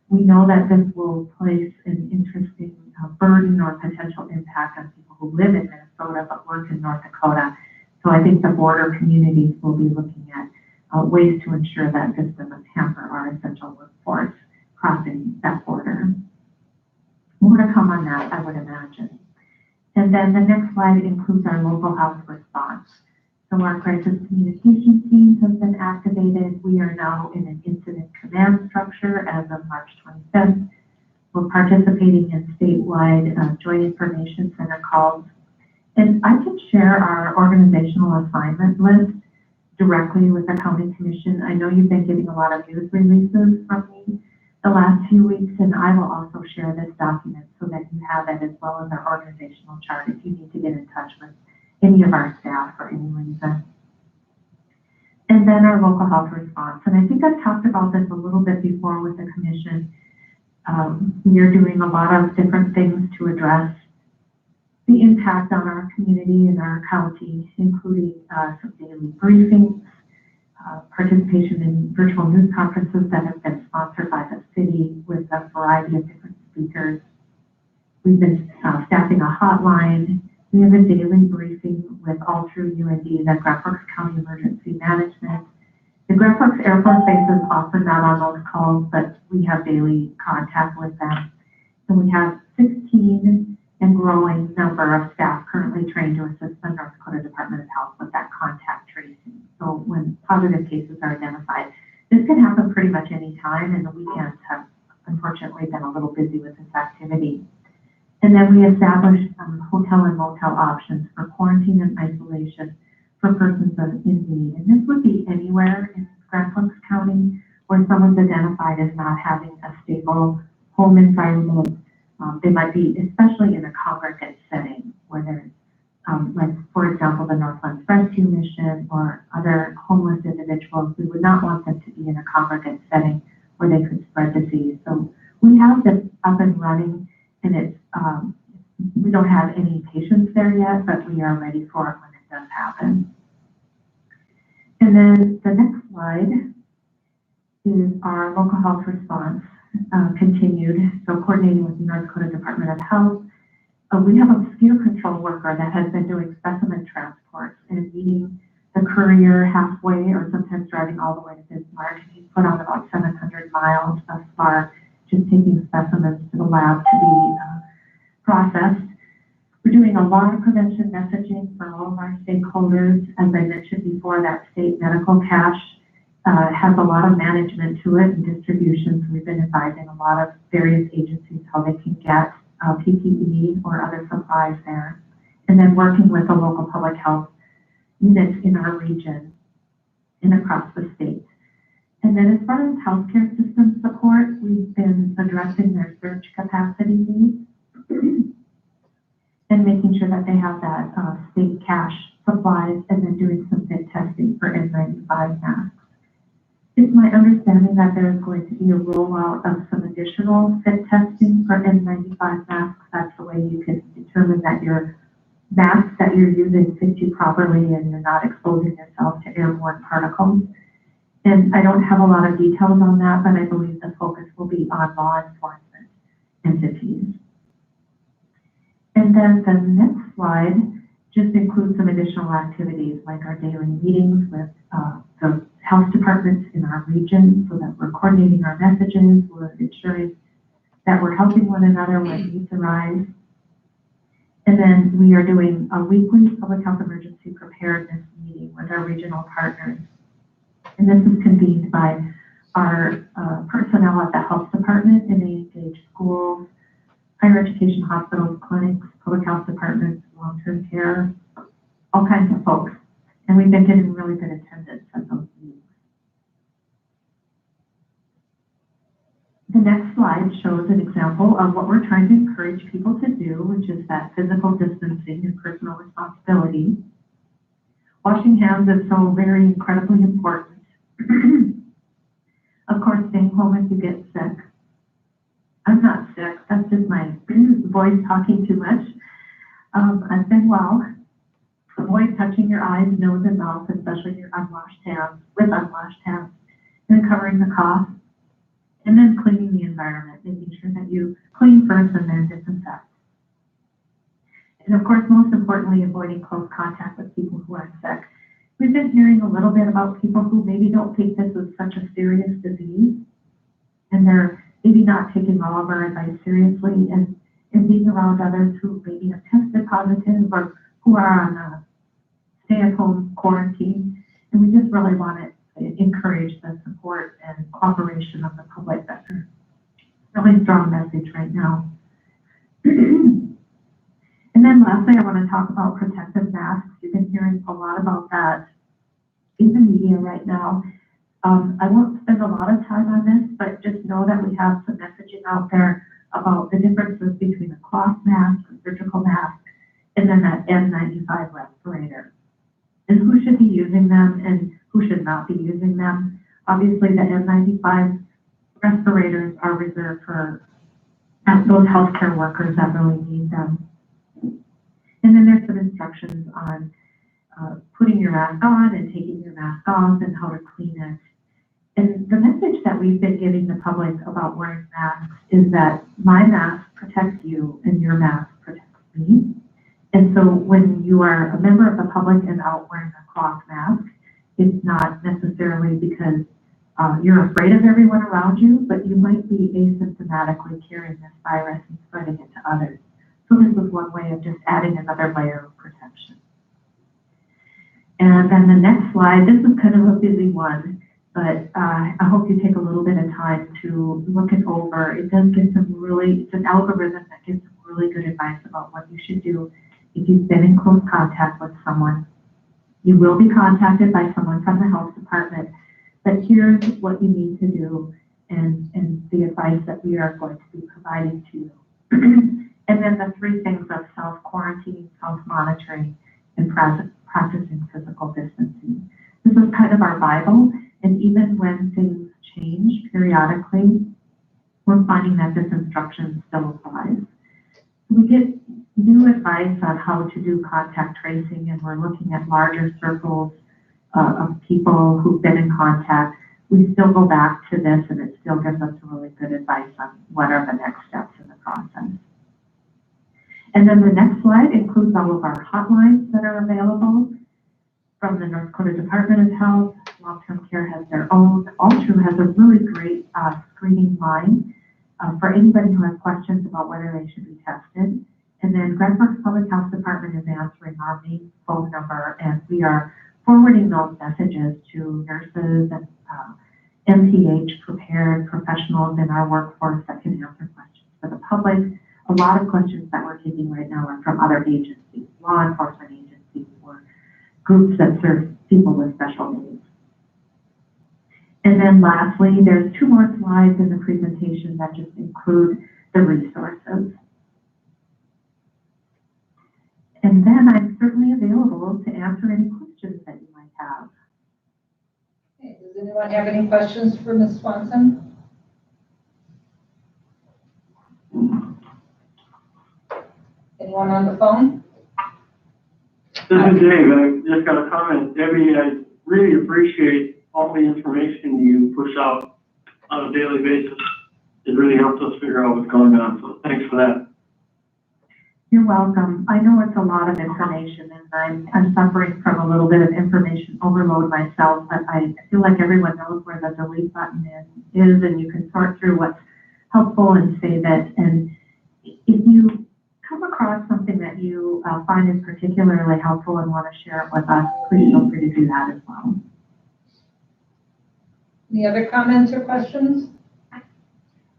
We know that this will place an interesting burden or potential impact on people who live in Minnesota but work in North Dakota. So I think the border communities will be looking at ways to ensure that this doesn't hamper our essential workforce crossing that border. More to come on that, I would imagine. And then the next slide includes our local health response. So our crisis communication team has been activated. We are now in an incident command structure as of March 25th. We're participating in statewide joint information center calls. And I can share our organizational assignment list directly with the county commission. I know you've been getting a lot of news releases from me the last few weeks, and I will also share this document so that you have it as well as our organizational chart if you need to get in touch with any of our staff for any reason. And then our local health response. And I think I've talked about this a little bit before with the commission. We are doing a lot of different things to address the impact on our community and our county, including some daily briefings, participation in virtual news conferences that have been sponsored by the city with a variety of different speakers. We've been staffing a hotline. We have a daily briefing with All Through UND, the Grand Forks County Emergency Management. The Grand Forks Air Force Base is often not on those calls, but we have daily contact with them. And we have 16 and growing number of staff currently trained to assist the North Dakota Department of Health with that contact tracing. So when positive cases are identified, this can happen pretty much any time, and the weekends have unfortunately been a little busy with this activity. And then we established hotel and motel options for quarantine and isolation for persons in need. And this would be anywhere in Grand Forks County where someone's identified as not having a stable home environment. They might be, especially in a congregate setting where there's, like, for example, the Northlands Rescue Mission or other homeless individuals. We would not want them to be in a congregate setting where they could spread disease. So we have this up and running, and it's, we don't have any patients there yet, but we are ready for it when it does happen. And then the next slide is our local health response continued. So coordinating with the North Dakota Department of Health, we have a mosquito control worker that has been doing specimen transports and meeting the courier halfway or sometimes driving all the way to Bismarck. He's put on about 700 miles thus far, just taking specimens to the lab to be processed. We're doing a lot of prevention messaging for all of our stakeholders. As I mentioned before, that state medical cache has a lot of management to it and distribution. So we've been advising a lot of various agencies how they can get PPE or other supplies there. And then working with the local public health units in our region and across the state. And then as far as healthcare system support, we've been addressing their surge capacity needs and making sure that they have that state cache supplies, and then doing some fit testing for N95 masks. It's my understanding that there is going to be a rollout of some additional fit testing for N95 masks. That's the way you can determine that your mask that you're using fits you properly and you're not exposing yourself to airborne particles. And I don't have a lot of details on that, but I believe the focus will be on law enforcement entities. And then the next slide just includes some additional activities like our daily meetings with the health departments in our region so that we're coordinating our messages, we're ensuring that we're helping one another when needs arise. And then we are doing a weekly public health emergency preparedness meeting with our regional partners. And this is convened by our personnel at the health department, and they engage schools, higher education hospitals, clinics, public health departments, long-term care, all kinds of folks. And we've been getting really good attendance at those meetings. The next slide shows an example of what we're trying to encourage people to do, which is that physical distancing and personal responsibility. Washing hands is so very incredibly important. Of course, staying home if you get sick. I'm not sick, that's just my voice talking too much. I've been well. Avoid touching your eyes, nose, and mouth, especially your unwashed hands, with unwashed hands, and covering the cough. And then cleaning the environment, making sure that you clean first and then disinfect. And of course, most importantly, avoiding close contact with people who are sick. We've been hearing a little bit about people who maybe don't take this as such a serious disease, and they're maybe not taking all of our advice seriously, and being around others who maybe have tested positive or who are on a stay-at-home quarantine. And we just really want to encourage the support and cooperation of the public. That's a really strong message right now. And then lastly, I want to talk about protective masks. You've been hearing a lot about that in the media right now. I won't spend a lot of time on this, but just know that we have some messaging out there about the differences between a cloth mask, a surgical mask, and then that N95 respirator, and who should be using them and who should not be using them. Obviously, the N95 respirators are reserved for those healthcare workers that really need them. And then there's some instructions on putting your mask on and taking your mask off and how to clean it. And the message that we've been giving the public about wearing masks is that my mask protects you and your mask protects me. And so when you are a member of the public and out wearing a cloth mask, it's not necessarily because you're afraid of everyone around you, but you might be asymptomatically carrying this virus and spreading it to others. So this is one way of just adding another layer of protection. And then the next slide, this is kind of a busy one, but I hope you take a little bit of time to look it over. It does give some really, it's an algorithm that gives some really good advice about what you should do if you've been in close contact with someone. You will be contacted by someone from the health department, but here's what you need to do and the advice that we are going to be providing to you. And then the 3 things of self-quarantine, self-monitoring, and practicing physical distancing. This is kind of our Bible, and even when things change periodically, we're finding that this instruction still applies. We get new advice on how to do contact tracing, and we're looking at larger circles of people who've been in contact. We still go back to this, and it still gives us really good advice on what are the next steps in the process. And then the next slide includes all of our hotlines that are available from the North Dakota Department of Health. Long-term care has their own. Altru has a really great screening line for anybody who has questions about whether they should be tested. And then Grand Forks Public Health Department is answering our main phone number, and we are forwarding those messages to nurses and MPH-prepared professionals in our workforce that can answer questions for the public. A lot of questions that we're getting right now are from other agencies, law enforcement agencies, or groups that serve people with special needs. And then lastly, there's 2 more slides in the presentation that just include the resources. And then I'm certainly available to answer any questions that you might have.
Okay, does anyone have any questions for Ms. Swanson? Anyone on the phone?
This is Dave. I just got a comment. Debbie, I really appreciate all the information you push out on a daily basis. It really helps us figure out what's going on, so thanks for that.
You're welcome. I know it's a lot of information, and I'm suffering from a little bit of information overload myself, but I feel like everyone knows where the delete button is, and you can sort through what's helpful and save it. And if you come across something that you find is particularly helpful and want to share it with us, please feel free to do that as well.
Any other comments or questions?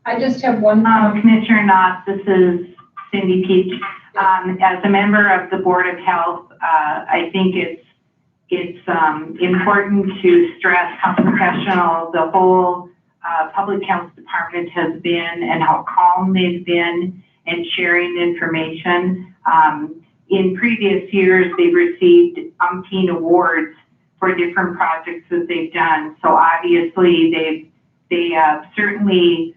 I just have one.
Commissioner Knott, this is Cindy Peach. As a member of the Board of Health, I think it's important to stress how professional the whole Public Health Department has been and how calm they've been in sharing information. In previous years, they've received umpteen awards for different projects that they've done. So obviously, they certainly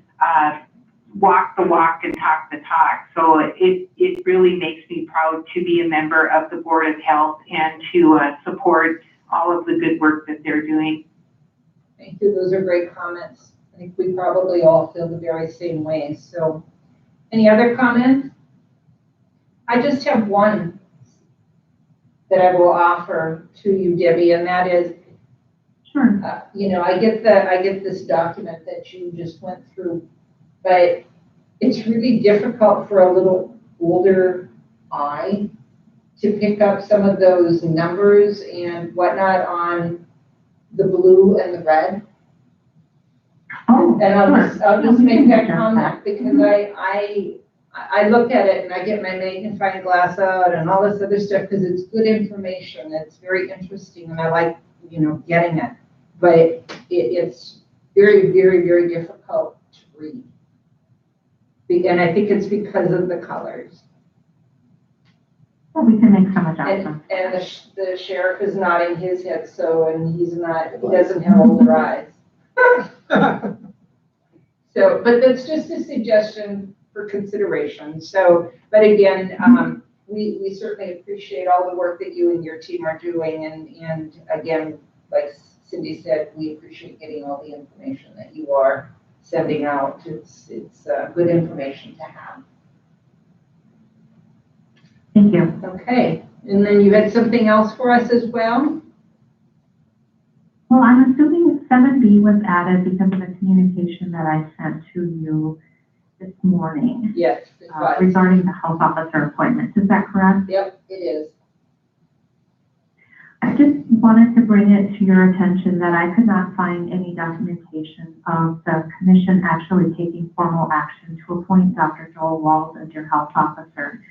walk the walk and talk the talk. So it really makes me proud to be a member of the Board of Health and to support all of the good work that they're doing.
Thank you. Those are great comments. I think we probably all feel the very same way. So any other comments? I just have one that I will offer to you, Debbie, and that is,
Sure.
You know, I get this document that you just went through, but it's really difficult for a little older eye to pick up some of those numbers and whatnot on the blue and the red.
Oh,
And I'll just make that comment because
Mm-hmm.
I look at it and I get my magnifying glass out and all this other stuff because it's good information. It's very interesting and I like, you know, getting it. But it's very, very, very difficult to read. And I think it's because of the colors.
Well, we can make some adjustments.
And the sheriff is nodding his head so, and he doesn't have older eyes. So, but that's just a suggestion for consideration. So, but again, we certainly appreciate all the work that you and your team are doing. And again, like Cindy said, we appreciate getting all the information that you are sending out. It's good information to have.
Thank you.
Okay, and then you had something else for us as well?
Well, I'm assuming 7B was added because of the communication that I sent to you this morning
Yes, it was.
regarding the health officer appointments. Is that correct?
Yep, it is.
I just wanted to bring it to your attention that I could not find any documentation of the commission actually taking formal action to appoint Dr. Joel Walls as your health officer.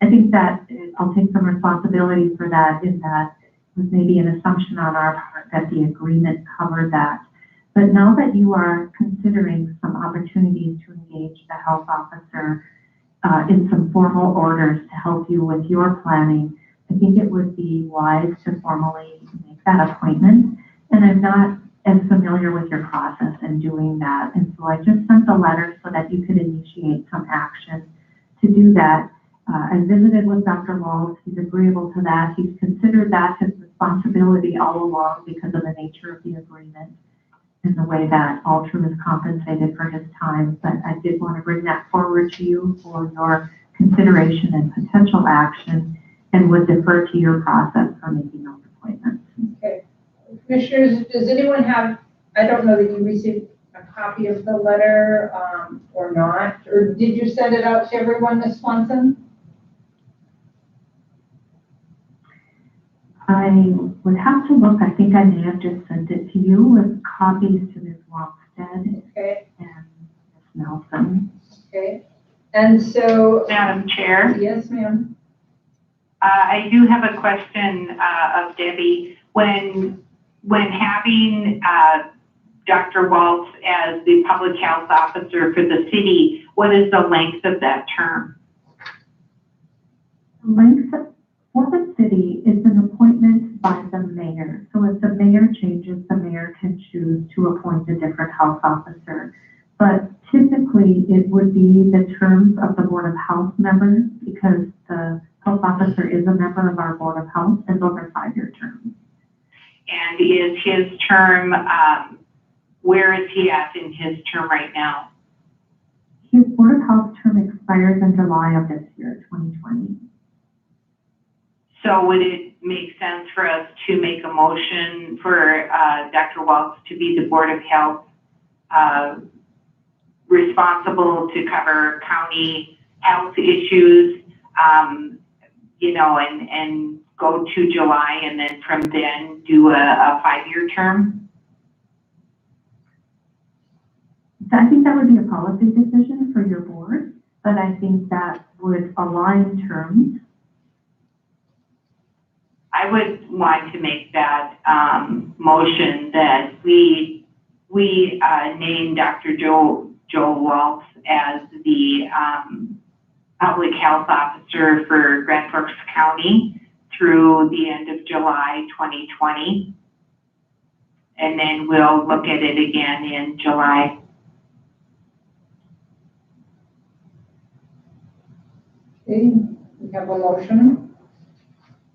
I think that I'll take some responsibility for that, in that it was maybe an assumption on our part that the agreement covered that. But now that you are considering some opportunities to engage the health officer in some formal orders to help you with your planning, I think it would be wise to formally make that appointment. And I'm not as familiar with your process in doing that. And so I just sent the letter so that you could initiate some action to do that. I visited with Dr. Walls. He's agreeable to that. He's considered that his responsibility all along because of the nature of the agreement and the way that Altru is compensated for his time. But I did want to bring that forward to you for your consideration and potential action, and would defer to your process for making those appointments.
Okay. Commissioners, does anyone have, I don't know that you received a copy of the letter or not, or did you send it out to everyone, Ms. Swanson?
I would have to look. I think I may have just sent it to you with copies to Ms. Walmstead
Okay,
and Ms. Nelson.
okay. And so,
Madam Chair,
yes, ma'am.
I do have a question of Debbie. When having Dr. Waltz as the public health officer for the city, what is the length of that term?
The length for the city is an appointment by the mayor. So if the mayor changes, the mayor can choose to appoint a different health officer. But typically, it would be the terms of the Board of Health members, because the health officer is a member of our Board of Health, is over 5-year terms.
And is his term, where is he at in his term right now?
His Board of Health term expires in July of this year, 2020.
So would it make sense for us to make a motion for Dr. Waltz to be the Board of Health responsible to cover county health issues, and go to July, and then from then do a 5-year term?
I think that would be a policy decision for your board, but I think that would align terms.
I would want to make that motion that we name Dr. Joel Waltz as the public health officer for Grand Forks County through the end of July 2020. And then we'll look at it again in July.
Okay, we have a motion.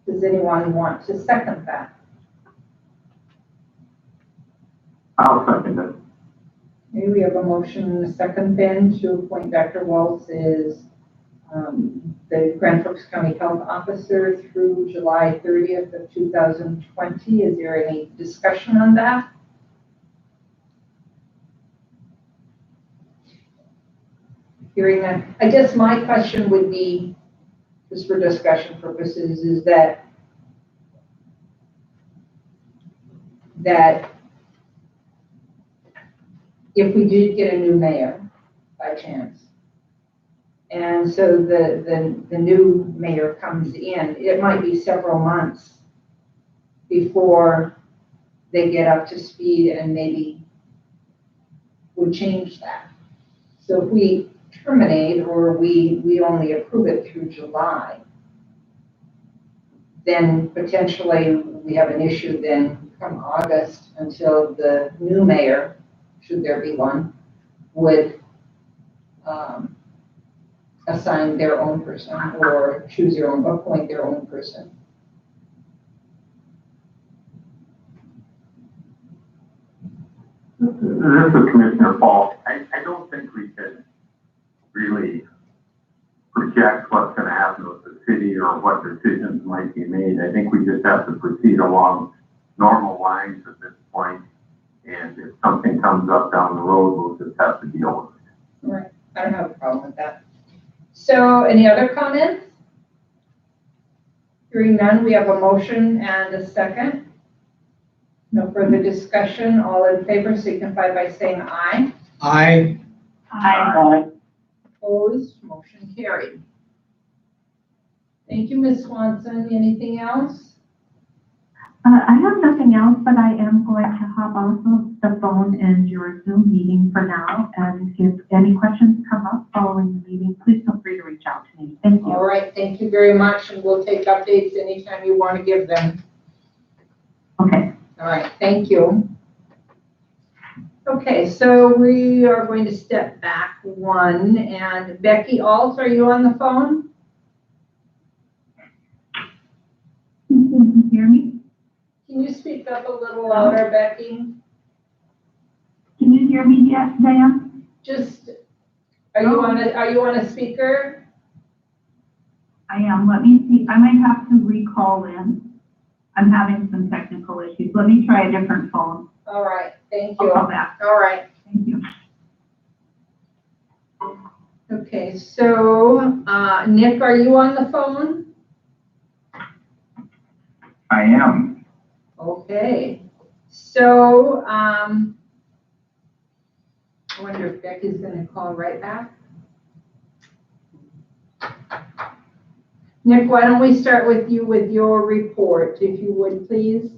Does anyone want to second that?
I'll second it.
Okay, we have a motion and a second then to appoint Dr. Waltz as the Grand Forks County Health Officer through July 30th of 2020. Is there any discussion on that? Hearing that, I guess my question would be, just for discussion purposes, is that if we did get a new mayor by chance, and so the new mayor comes in, it might be several months before they get up to speed and maybe would change that. So if we terminate, or we only approve it through July, then potentially we have an issue then from August until the new mayor, should there be one, would assign their own person or choose their own, appoint their own person.
This is Commissioner Paul. I don't think we can really project what's going to happen with the city or what decisions might be made. I think we just have to proceed along normal lines at this point. if something comes up down the road, we'll just have to deal with it.
All right, I don't have a problem with that. So any other comments? Hearing none, we have a motion and a second. No further discussion. All in favor signify by saying aye.
Aye.
Aye.
Opposed, motion carried. Thank you, Ms. Swanson. Anything else?
I have nothing else, but I am going to hop off of the phone and your Zoom meeting for now. And if any questions come up following the meeting, please feel free to reach out to me. Thank you.
All right, thank you very much, and we'll take updates anytime you want to give them.
Okay.
All right, thank you. Okay, so we are going to step back one, and Becky Alt, are you on the phone?
Can you hear me?
Can you speak up a little louder, Becky?
Can you hear me yet, Diane?
Just, are you on a speaker?
I am. Let me see. I might have to recall in. I'm having some technical issues. Let me try a different phone.
All right, thank
I'll
you.
call back.
All right.
Thank you.
Okay, so, Nick, are you on the phone?
I am.
Okay, so, I wonder if Becky's gonna call right back. Nick, why don't we start with you with your report, if you would, please?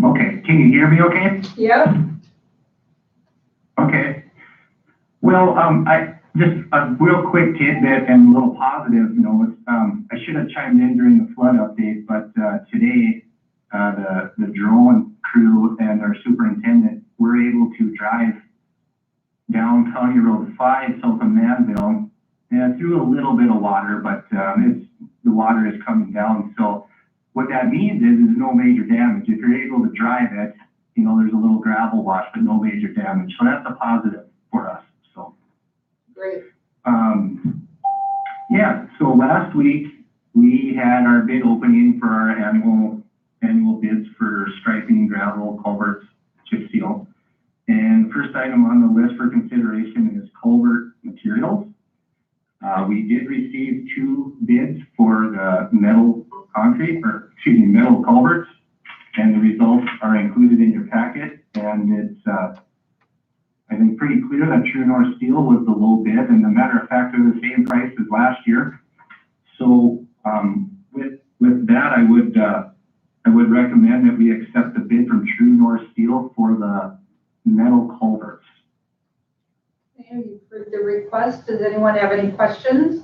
Okay, can you hear me okay?
Yep.
Okay. Well, I just a real quick tidbit and a little positive, you know, I should have chimed in during the flood update, but today, the drone crew and our superintendent were able to drive down County Road 5 south of Manville and through a little bit of water, but the water is coming down. So what that means is no major damage. If you're able to drive it, you know, there's a little gravel wash, but no major damage. So that's a positive for us. So
Great.
yeah. So last week we had our bid opening for our annual bids for striping, gravel, culverts, chip seal. And first item on the list for consideration is culvert materials. We did receive 2 bids for the metal culverts, and the results are included in your packet. And it's, I think, pretty clear that True North Steel was the low bid, and a matter of fact, they're the same price as last year. So with that, I would recommend that we accept the bid from True North Steel for the metal culverts.
Okay, you've heard the request. Does anyone have any questions?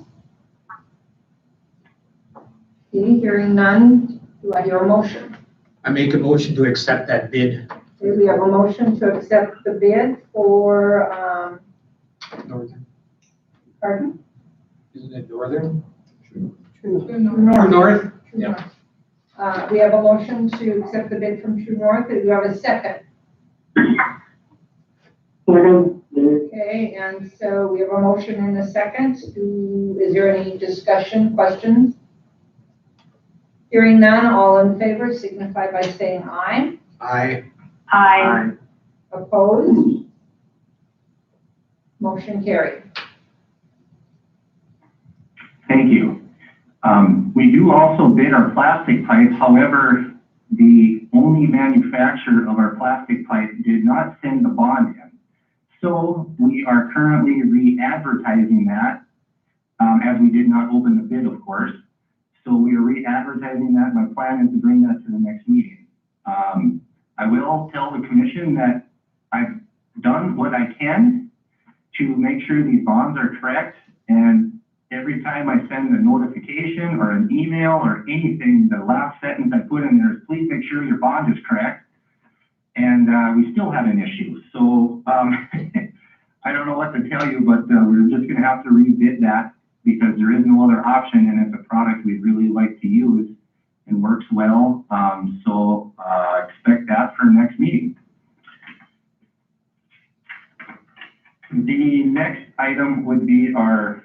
Okay, hearing none, do I hear a motion?
I make a motion to accept that bid.
Okay, we have a motion to accept the bid for,
Northern.
pardon?
Isn't it Northern?
True
North?
North. We have a motion to accept the bid from True North. Do you have a second? Okay, and so we have a motion and a second. Is there any discussion, questions? Hearing none, all in favor signify by saying aye.
Aye.
Aye.
Opposed? Motion carried.
Thank you. We do also bid our plastic pipe. However, the only manufacturer of our plastic pipe did not send the bond in. So we are currently re-advertising that, as we did not open the bid, of course. So we are re-advertising that. My plan is to bring that to the next meeting. I will tell the commission that I've done what I can to make sure these bonds are correct. And every time I send a notification or an email or anything, the last sentence I put in there is, please make sure your bond is correct. And we still have an issue. So I don't know what to tell you, but we're just going to have to rebid that because there is no other option, and it's a product we'd really like to use and works well. So expect that for next meeting. The next item would be our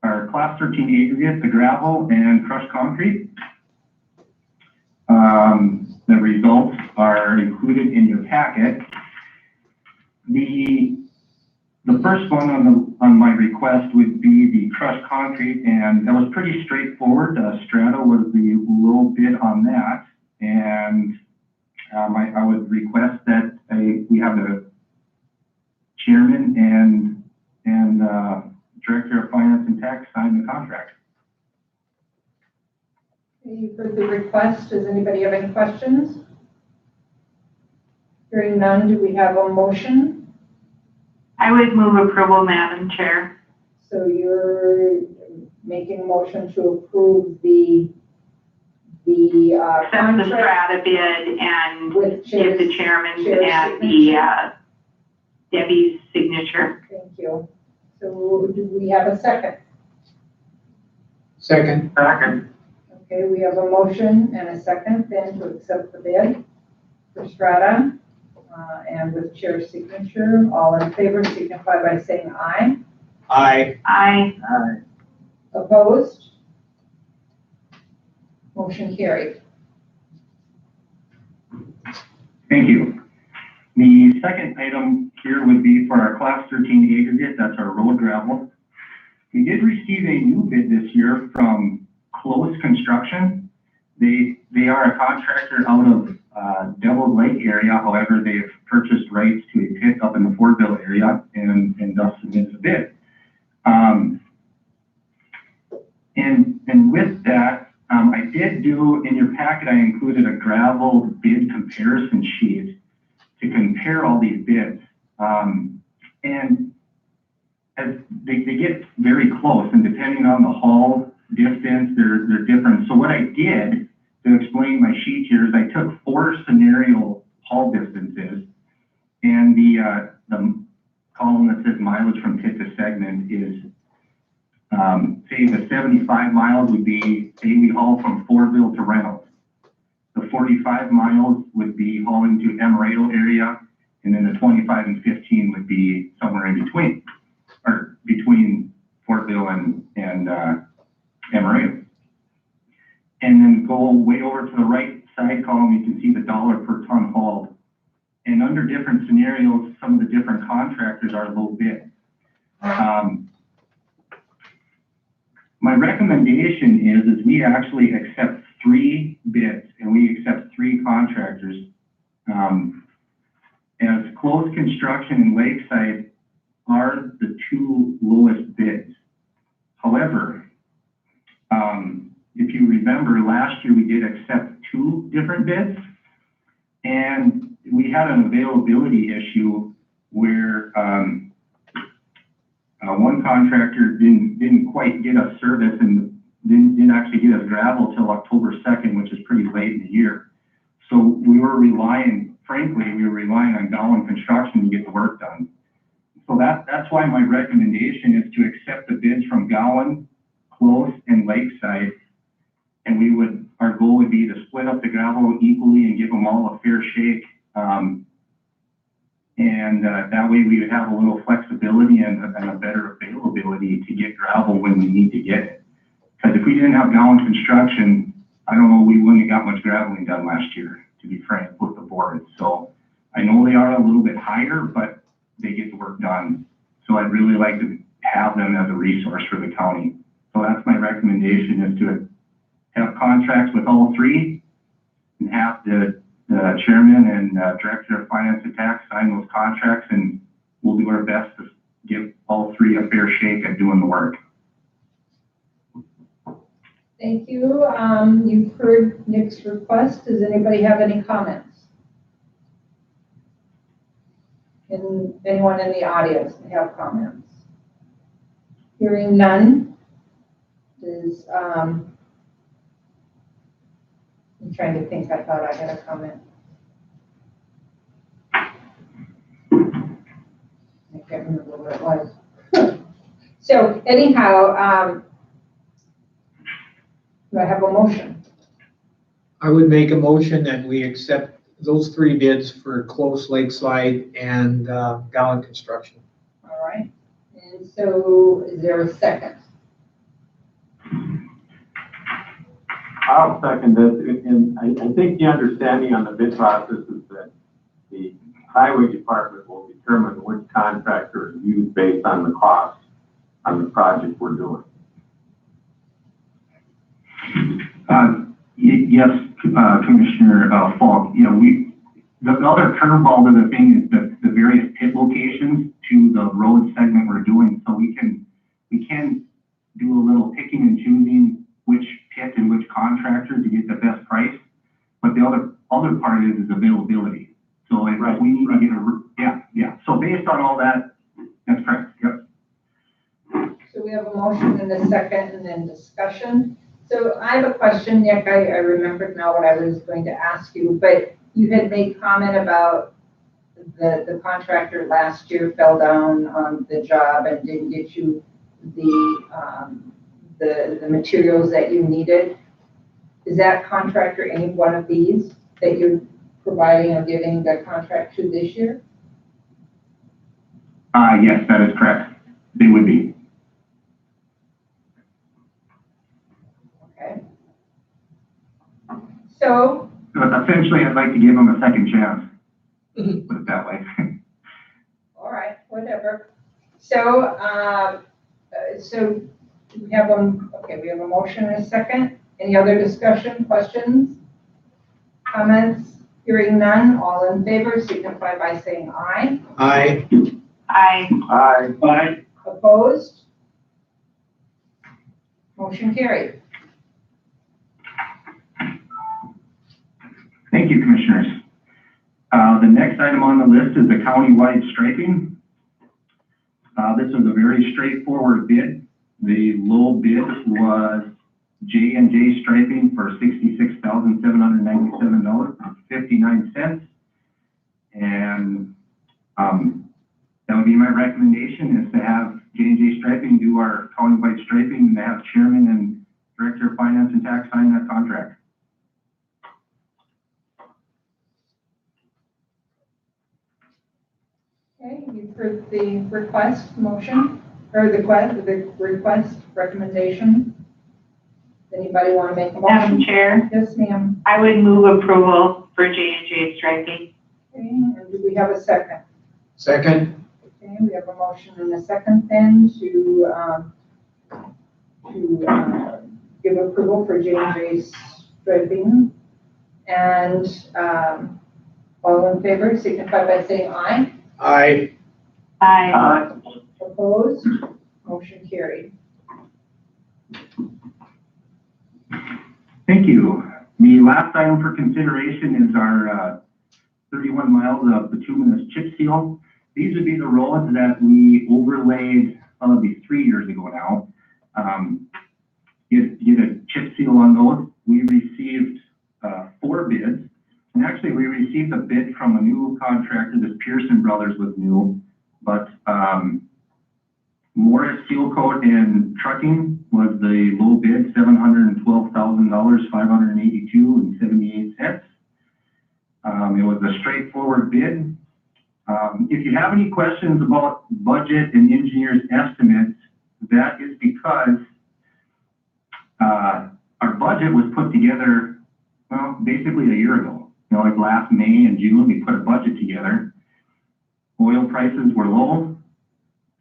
Class 13 aggregate, the gravel and crushed concrete. The results are included in your packet. The first one on my request would be the crushed concrete, and that was pretty straightforward. Strata was the low bid on that, and I would request that we have the chairman and director of finance and tax sign the contract.
You've heard the request. Does anybody have any questions? Hearing none, do we have a motion?
I would move approval, Madam Chair.
So you're making a motion to approve the
Accept the
contract
strata bid and
with
give the chairman and the Debbie's signature.
Thank you. So do we have a second?
Second.
Second.
Okay, we have a motion and a second then to accept the bid for strata and with chair's signature. All in favor signify by saying aye.
Aye.
Aye.
Opposed? Motion carried.
Thank you. The second item here would be for our class 13 aggregate, that's our road gravel. We did receive a new bid this year from Close Construction. They are a contractor out of Devil Lake area. However, they've purchased rights to a pit up in the Fordville area and thus submitted a bid. And with that, I did do, in your packet, I included a gravel bid comparison sheet to compare all these bids. And as they get very close, and depending on the haul distance, they're different. So what I did to explain my sheet here is I took 4 scenario haul distances, and the column that says mileage from pit to segment is, say the 75 miles would be, say we haul from Fordville to Reynolds. The 45 miles would be hauling to Emerado area, and then the 25 and 15 would be somewhere in between, or between Fordville and Emerado. And then go way over to the right side column, you can see the dollar per ton hauled. And under different scenarios, some of the different contractors are low bid. My recommendation is we actually accept 3 bids and we accept 3 contractors. As Close Construction and Lakeside are the 2 lowest bids. However, if you remember last year we did accept 2 different bids, and we had an availability issue where one contractor didn't quite get us service and didn't actually get us gravel till October 2nd, which is pretty late in the year. So we were relying on Gowan Construction to get the work done. So that's why my recommendation is to accept the bids from Gowan, Close, and Lakeside. And our goal would be to split up the gravel equally and give them all a fair shake. That way we would have a little flexibility and a better availability to get gravel when we need to get it. Because if we didn't have Gowan Construction, I don't know, we wouldn't have got much graveling done last year, to be frank, with the boards. So I know they are a little bit higher, but they get the work done. So I'd really like to have them as a resource for the county. So that's my recommendation, is to have contracts with all 3 and have the chairman and director of finance and tax sign those contracts, and we'll do our best to give all 3 a fair shake at doing the work.
Thank you. You've heard Nick's request. Does anybody have any comments? Anyone in the audience have comments? Hearing none. I'm trying to think. I thought I had a comment. I can't remember what it was. So anyhow, do I have a motion?
I would make a motion that we accept those 3 bids for Close, Lakeside, and Gowan Construction.
All right. And so is there a second?
I'll second this, and I think the understanding on the bid process is that the highway department will determine which contractor is used based on the cost on the project we're doing.
Yes, Commissioner Falk, you know, the other curveball to the thing is the various pit locations to the road segment we're doing, so we can do a little picking and choosing which pit and which contractor to get the best price. But the other part is availability. So if we need to get yeah. So based on all that, that's correct, yep.
So we have a motion and a second and then discussion. So I have a question, Nick. I remembered now what I was going to ask you, but you had made comment about the contractor last year fell down on the job and didn't get you the materials that you needed. Is that contractor any one of these that you're providing or giving the contract to this year?
Yes, that is correct. They would be.
Okay. So.
But essentially, I'd like to give them a second chance. Put it that way.
All right, whatever. So, so we have we have a motion and a second. Any other discussion, questions, comments? Hearing none, all in favor signify by saying aye.
Aye.
Aye.
Aye.
Aye.
Opposed? Motion carried.
Thank you, Commissioners. The next item on the list is the county-wide striping. This is a very straightforward bid. The low bid was J&J Striping for $66,797.59. And that would be my recommendation, is to have J&J Striping do our county-wide striping and to have Chairman and Director of Finance and Tax sign that contract.
Okay, you've heard the request, motion, or the request, recommendation. Anybody want to make a motion?
Madam Chair,
Yes, ma'am.
I would move approval for J&J striping.
Okay, and do we have a second?
Second.
Okay, we have a motion and a second then to give approval for J&J striping. And all in favor signify by saying aye.
Aye.
Aye.
Opposed? Motion carried.
Thank you. The last item for consideration is our 31 miles of bituminous chip seal. These would be the roads that we overlaid probably 3 years ago now. Get a chip seal on those. We received 4 bids. And actually, we received a bid from a new contractor. This Pearson Brothers was new, but Morris Seal Coat and Trucking was the low bid, $712,582.78. It was a straightforward bid. If you have any questions about budget and engineer's estimates, that is because our budget was put together, well, basically a year ago. You know, like last May and June, we put a budget together. Oil prices were low.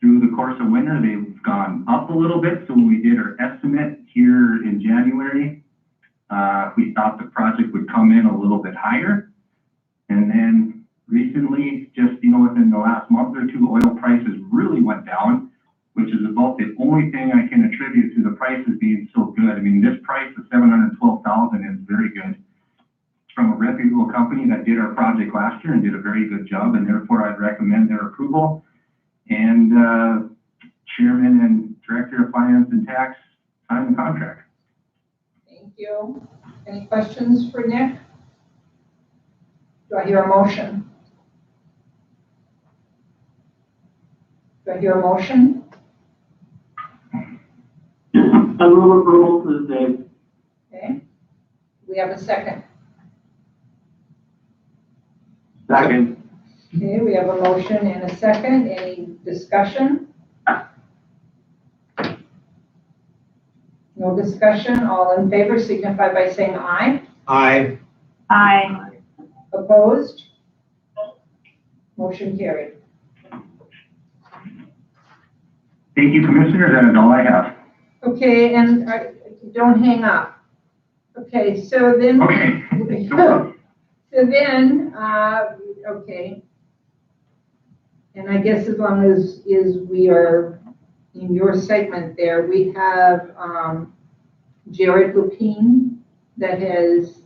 Through the course of winter, they've gone up a little bit. So when we did our estimate here in January, we thought the project would come in a little bit higher. And then recently, just, you know, within the last month or two, oil prices really went down, which is about the only thing I can attribute to the prices being so good. I mean, this price of $712,000 is very good. It's from a reputable company that did our project last year and did a very good job, and therefore I'd recommend their approval. And Chairman and Director of Finance and Tax sign the contract.
Thank you. Any questions for Nick? Do I hear a motion? Do I hear a motion?
I move approval to the day.
Okay. We have a second.
Second.
Okay, we have a motion and a second. Any discussion? No discussion, all in favor signify by saying aye.
Aye.
Aye.
Opposed? Motion carried.
Thank you, Commissioners, and that's all I have.
Okay, and don't hang up. Okay, so then.
Okay.
So then, okay. And I guess as long as we are in your segment there, we have Jared Lupine that has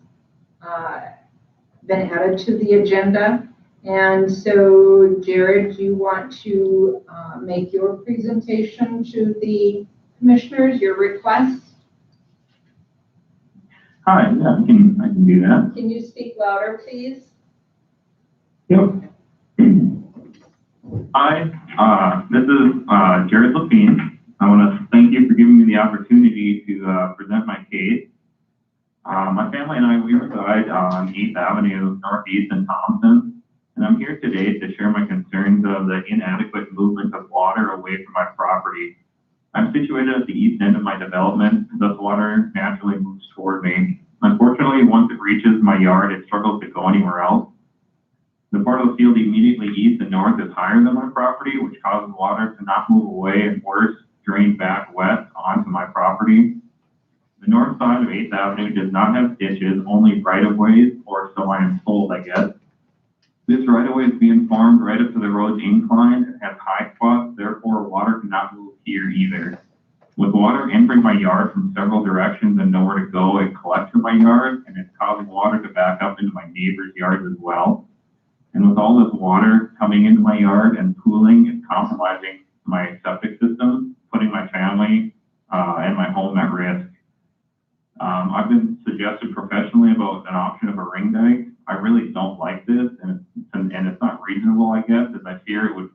been added to the agenda. And so Jared, do you want to make your presentation to the commissioners, your request?
Hi, yeah, I can do that.
Can you speak louder, please?
Yep. Hi, this is Jared Lupine. I want to thank you for giving me the opportunity to present my case. My family and I, we reside on 8th Avenue Northeast in Thompson, and I'm here today to share my concerns of the inadequate movement of water away from my property. I'm situated at the east end of my development, thus water naturally moves toward me. Unfortunately, once it reaches my yard, it struggles to go anywhere else. The part of the field immediately east and north is higher than my property, which causes water to not move away and worse, drain back west onto my property. The north side of 8th Avenue does not have ditches, only right-of-ways, or so I am told, I guess. This right-of-way is being formed right up to the road's incline and has high spots, therefore water cannot move here either. With water entering my yard from several directions and nowhere to go, it collects in my yard, and it's causing water to back up into my neighbor's yards as well. And with all this water coming into my yard and pooling, it's compromising my septic system, putting my family and my home at risk. I've been suggested professionally about an option of a ring dike. I really don't like this, and it's not reasonable, I guess, as I fear it would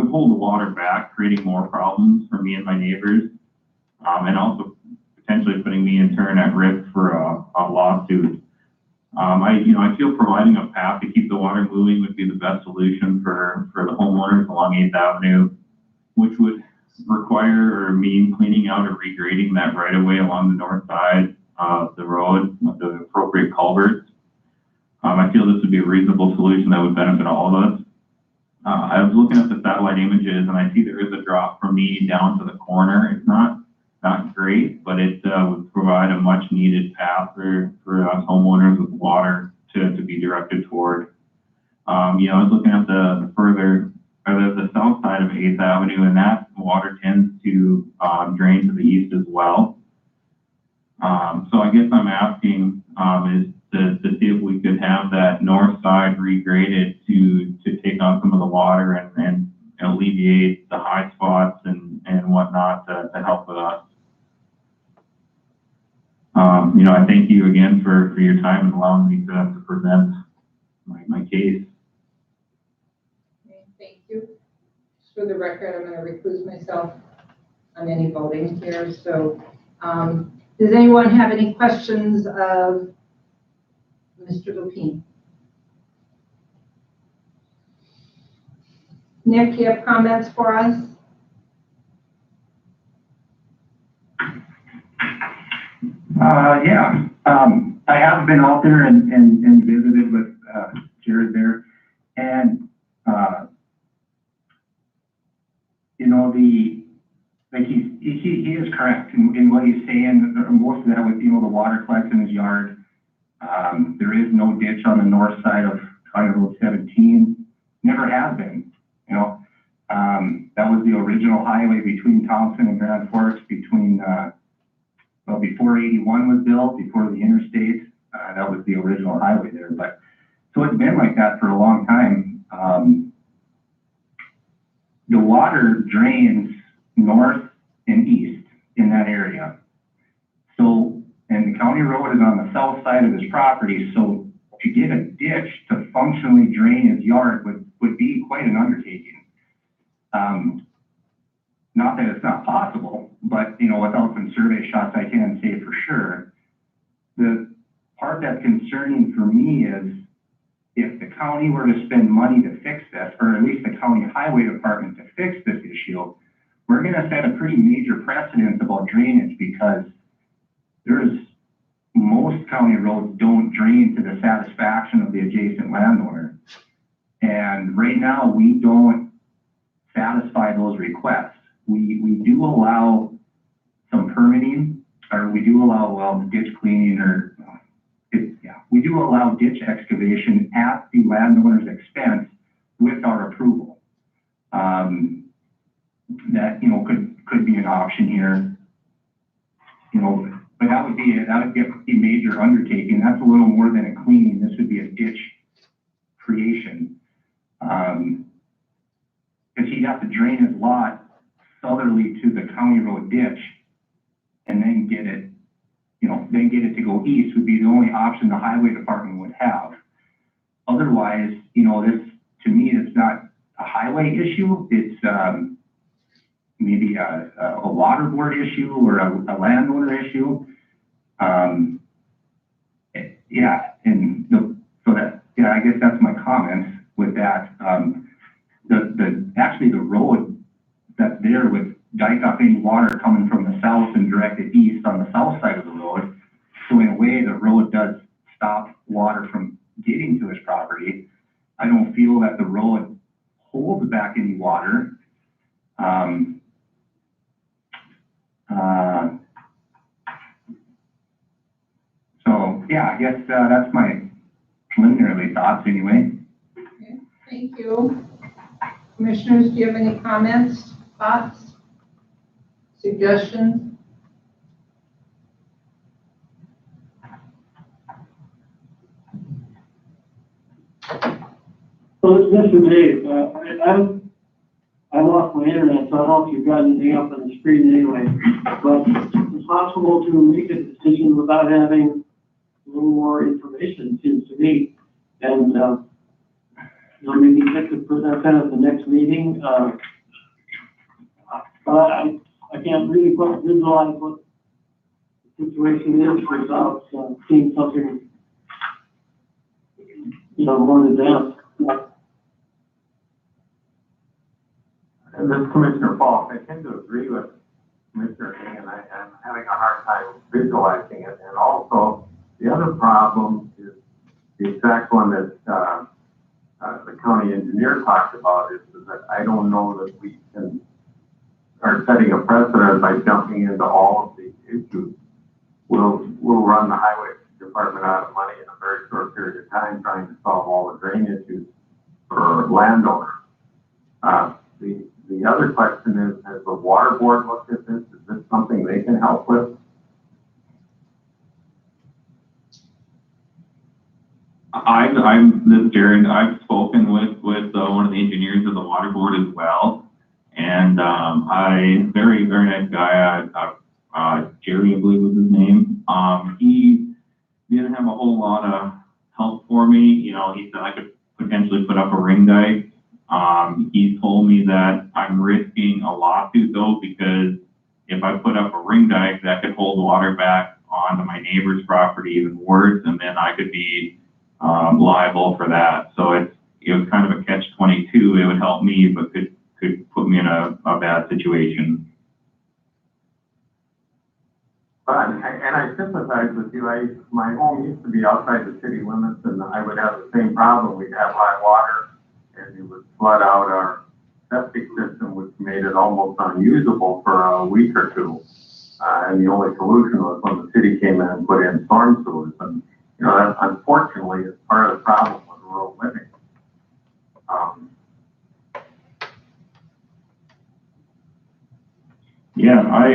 hold the water back, creating more problems for me and my neighbors, and also potentially putting me in turn at risk for a lawsuit. I feel providing a path to keep the water moving would be the best solution for the homeowners along 8th Avenue, which would require or mean cleaning out or regrading that right of way along the north side of the road with the appropriate culverts. I feel this would be a reasonable solution that would benefit all of us. I was looking at the satellite images and I see there is a drop from me down to the corner. It's not great, but it would provide a much needed path for us homeowners with water to be directed toward. I was looking at the south side of 8th Avenue, and that water tends to drain to the east as well. So I guess I'm asking is to see if we could have that north side regraded to take on some of the water and alleviate the high spots and whatnot to help with us. I thank you again for your time and allowing me to present my case.
Okay, thank you. Just for the record, I'm going to recuse myself on any voting here. So does anyone have any questions of Mr. Lupine? Nick, you have comments for us?
Yeah. I have been out there and visited with Jared there, and he is correct in what he's saying. Most of that with the water collects in his yard. There is no ditch on the north side of County Road 17. Never has been. That was the original highway between Thompson and Grand Forks, before 81 was built, before the interstate. That was the original highway there. But so it's been like that for a long time. The water drains north and east in that area. So, and the county road is on the south side of his property. So to get a ditch to functionally drain his yard would be quite an undertaking. Not that it's not possible, but without some survey shots, I can say for sure. The part that's concerning for me is if the county were to spend money to fix this, or at least the county highway department to fix this issue, we're gonna set a pretty major precedent about drainage because most county roads don't drain to the satisfaction of the adjacent landowner. And right now, we don't satisfy those requests. We do allow some permitting, or we do allow ditch cleaning, we do allow ditch excavation at the landowner's expense with our approval. That, could be an option here. But that would be a major undertaking. That's a little more than a cleaning. This would be a ditch creation. Because he'd have to drain his lot southerly to the county road ditch and then get it to go east would be the only option the highway department would have. Otherwise, this, to me, it's not a highway issue. It's maybe a water board issue or a landowner issue. I guess that's my comments with that. Actually the road that's there would dike up any water coming from the south and direct it east on the south side of the road. So in a way, the road does stop water from getting to his property. I don't feel that the road holds back any water. I guess that's my preliminary thoughts anyway.
Okay, thank you. Commissioners, do you have any comments, thoughts, suggestions?
So this is Dave. I lost my internet, so I don't know if you've got anything up on the screen anyway. But it's possible to make a decision without having a little more information, it seems to me. And maybe I could present that at the next meeting. But I can't really visualize what the situation is without seeing something, more in depth.
And this Commissioner Falk, I tend to agree with Commissioner King, and I'm having a hard time visualizing it. And also, the other problem is the exact one that the county engineer talked about is that I don't know that we are setting a precedent by jumping into all of these issues. We'll run the highway department out of money in a very short period of time trying to solve all the drain issues for landowners. The other question is, has the water board looked at this? Is this something they can help with?
This is Jared. I've spoken with one of the engineers of the water board as well, and very nice guy. Jerry, I believe was his name. He didn't have a whole lot of help for me. He said I could potentially put up a ring dike. He told me that I'm risking a lawsuit though, because if I put up a ring dike, that could hold water back onto my neighbor's property even worse, and then I could be liable for that. So it was kind of a catch-22. It would help me, but could put me in a bad situation.
And I sympathize with you. My home used to be outside the city limits, and I would have the same problem. We'd have high water, and it would flood out our septic system, which made it almost unusable for a week or two. And the only solution was when the city came in and put in storm sewers. And that unfortunately is part of the problem with rural living.
Yeah, I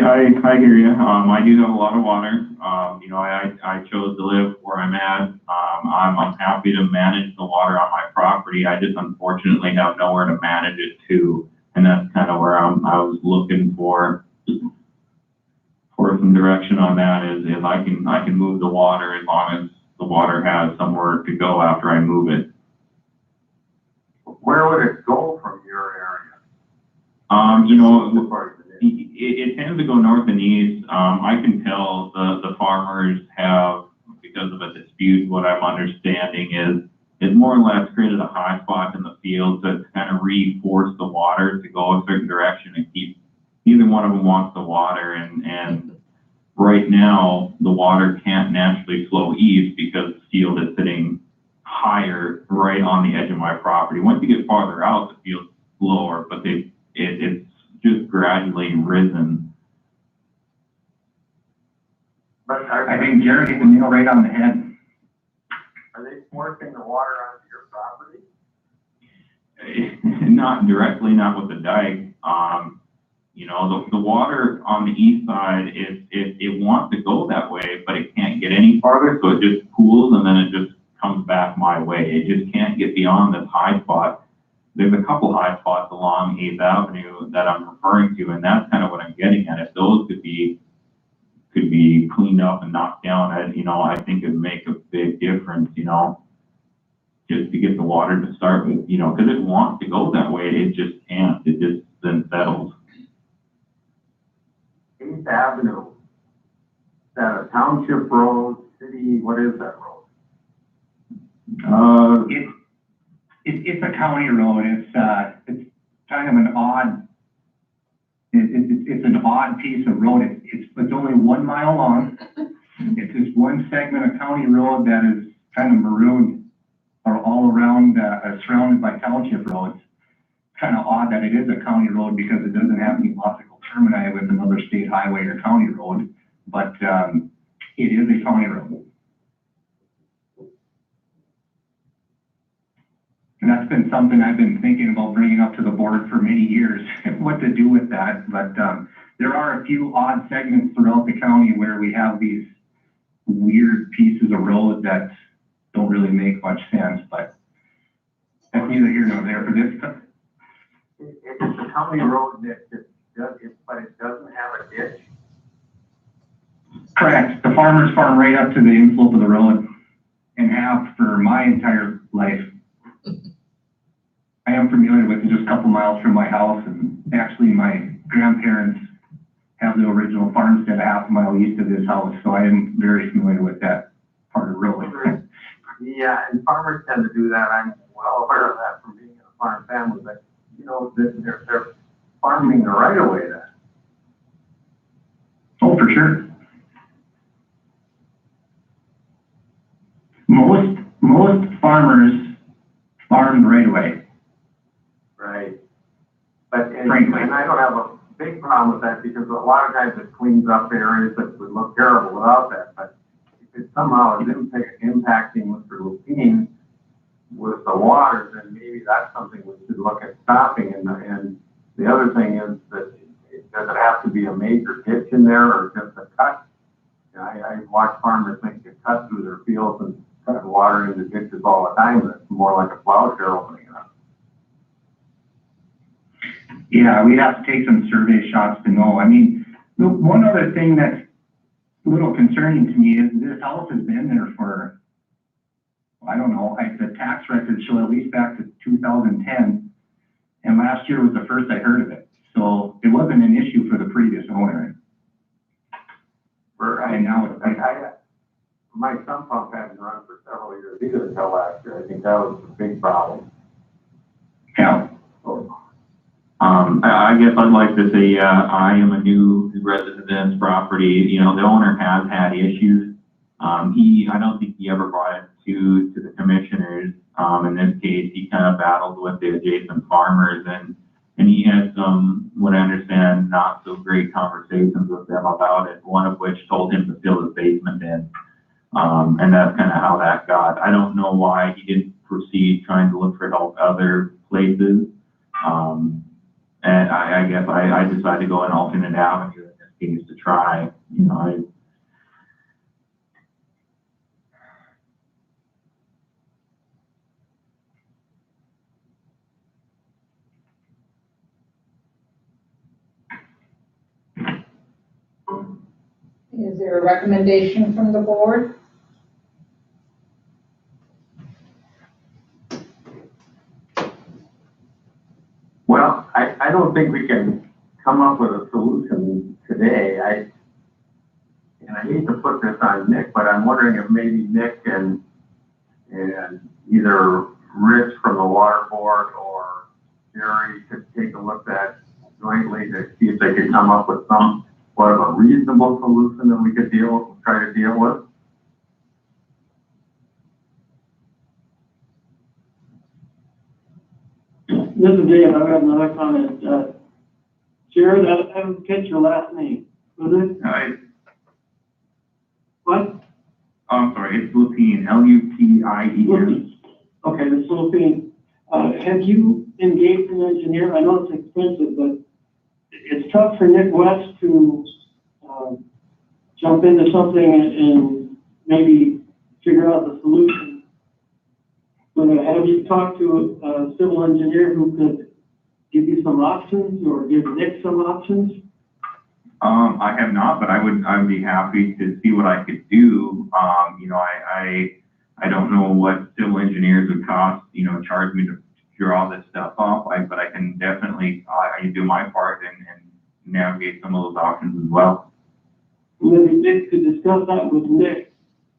hear you. I do have a lot of water. I chose to live where I'm at. I'm happy to manage the water on my property. I just unfortunately have nowhere to manage it to, and that's kind of where I was looking for some direction on that. Is if I can move the water as long as the water has somewhere to go after I move it.
Where would it go from your area?
It tends to go north and east. I can tell the farmers have, because of a dispute, what I'm understanding is more or less created a high spot in the field to kind of reinforce the water to go a certain direction and keep neither one of them wants the water, and right now, the water can't naturally flow east because the field is sitting higher right on the edge of my property. Once you get farther out, the field's lower, but it's just gradually risen.
But
I think Jared hit the nail right on the head.
are they forcing the water onto your property?
Not directly, not with the dike. You know, the water on the east side, it wants to go that way, but it can't get any farther, so it just pools and then it just comes back my way. It just can't get beyond this high spot. There's a couple high spots along 8th Avenue that I'm referring to, and that's kind of what I'm getting at. If those could be cleaned up and knocked down, I think it'd make a big difference, just to get the water to start with, because it wants to go that way, it just can't. It just then settles.
8th Avenue, is that a township road, city, what is that road?
It's a county road. It's kind of an odd, it's an odd piece of road. It's only 1 mile long. It's just one segment of county road that is kind of marooned or all around, surrounded by township roads. Kind of odd that it is a county road because it doesn't have any logical termini with another state highway or county road, but it is a county road. And that's been something I've been thinking about bringing up to the board for many years, what to do with that. But there are a few odd segments throughout the county where we have these weird pieces of road that don't really make much sense, but that's neither here nor there for this.
It's a county road but it doesn't have a ditch.
Correct. The farmers farm right up to the inslope of the road and have for my entire life. I am familiar with it, just a couple miles from my house, and actually my grandparents have the original farmstead a half a mile east of this house, so I am very familiar with that part of the road.
Yeah, and farmers tend to do that. I'm well aware of that from being in a farm family, but they're farming the right of way then.
Oh, for sure. Most farmers farm the right of way.
Right. But, and
Frankly.
I don't have a big problem with that because a lot of times it cleans up areas that would look terrible without that. But if it somehow is impacting Mr. Lupine with the water, then maybe that's something we should look at stopping. And the other thing is that does it have to be a major ditch in there or just a cut? I watch farmers make a cut through their fields and cut water into ditches all the time. It's more like a plowshare opening it up.
Yeah, we'd have to take some survey shots to know. I mean, one other thing that's a little concerning to me is this house has been there for, I don't know, the tax records show at least back to 2010, and last year was the first I heard of it. So it wasn't an issue for the previous owner. And now it's
my sump pump hadn't run for several years either until last year. I think that was a big problem.
Yeah.
I guess I'd like to say, I am a new resident of this property. The owner has had issues. I don't think he ever brought it to the commissioners. In this case, he kind of battled with the adjacent farmers and he had some, what I understand, not so great conversations with them about it, one of which told him to fill his basement in. And that's kind of how that got. I don't know why he didn't proceed trying to look for help other places. And I guess I decided to go an alternate avenue in this case to try,
Is there a recommendation from the board?
Well, I don't think we can come up with a solution today. And I hate to put this on Nick, but I'm wondering if maybe Nick and either Rich from the water board or Jerry could take a look at jointly to see if they could come up with some, what of a reasonable solution that we could try to deal with.
This is Dave, I've got another comment. Jared, I haven't catch your last name, was it? What?
Oh, I'm sorry, it's Lupien, Lupien.
Okay, Ms. Lupien, have you engaged an engineer? I know it's expensive, but it's tough for Nick West to jump into something and maybe figure out the solution. But have you talked to a civil engineer who could give you some options or give Nick some options?
I have not, but I'd be happy to see what I could do. You know, I don't know what civil engineers would cost, you know, charge me to draw this stuff up, but I can definitely, I do my part and navigate some of those options as well.
Maybe Nick could discuss that with Nick,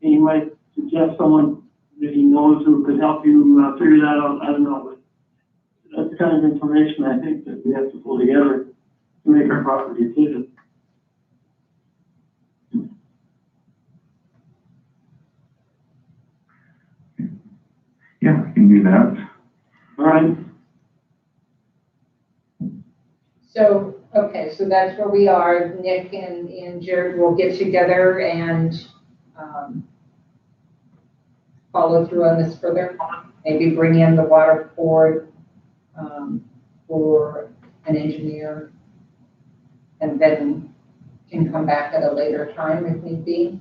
and he might suggest someone that he knows who could help you figure that out. I don't know, but that's the kind of information I think that we have to pull together to make our proper decision.
Yeah, I can do that.
All right.
So, okay, so that's where we are. Nick and Jared will get together and follow through on this further. Maybe bring in the water board for an engineer, and then can come back at a later time if need be.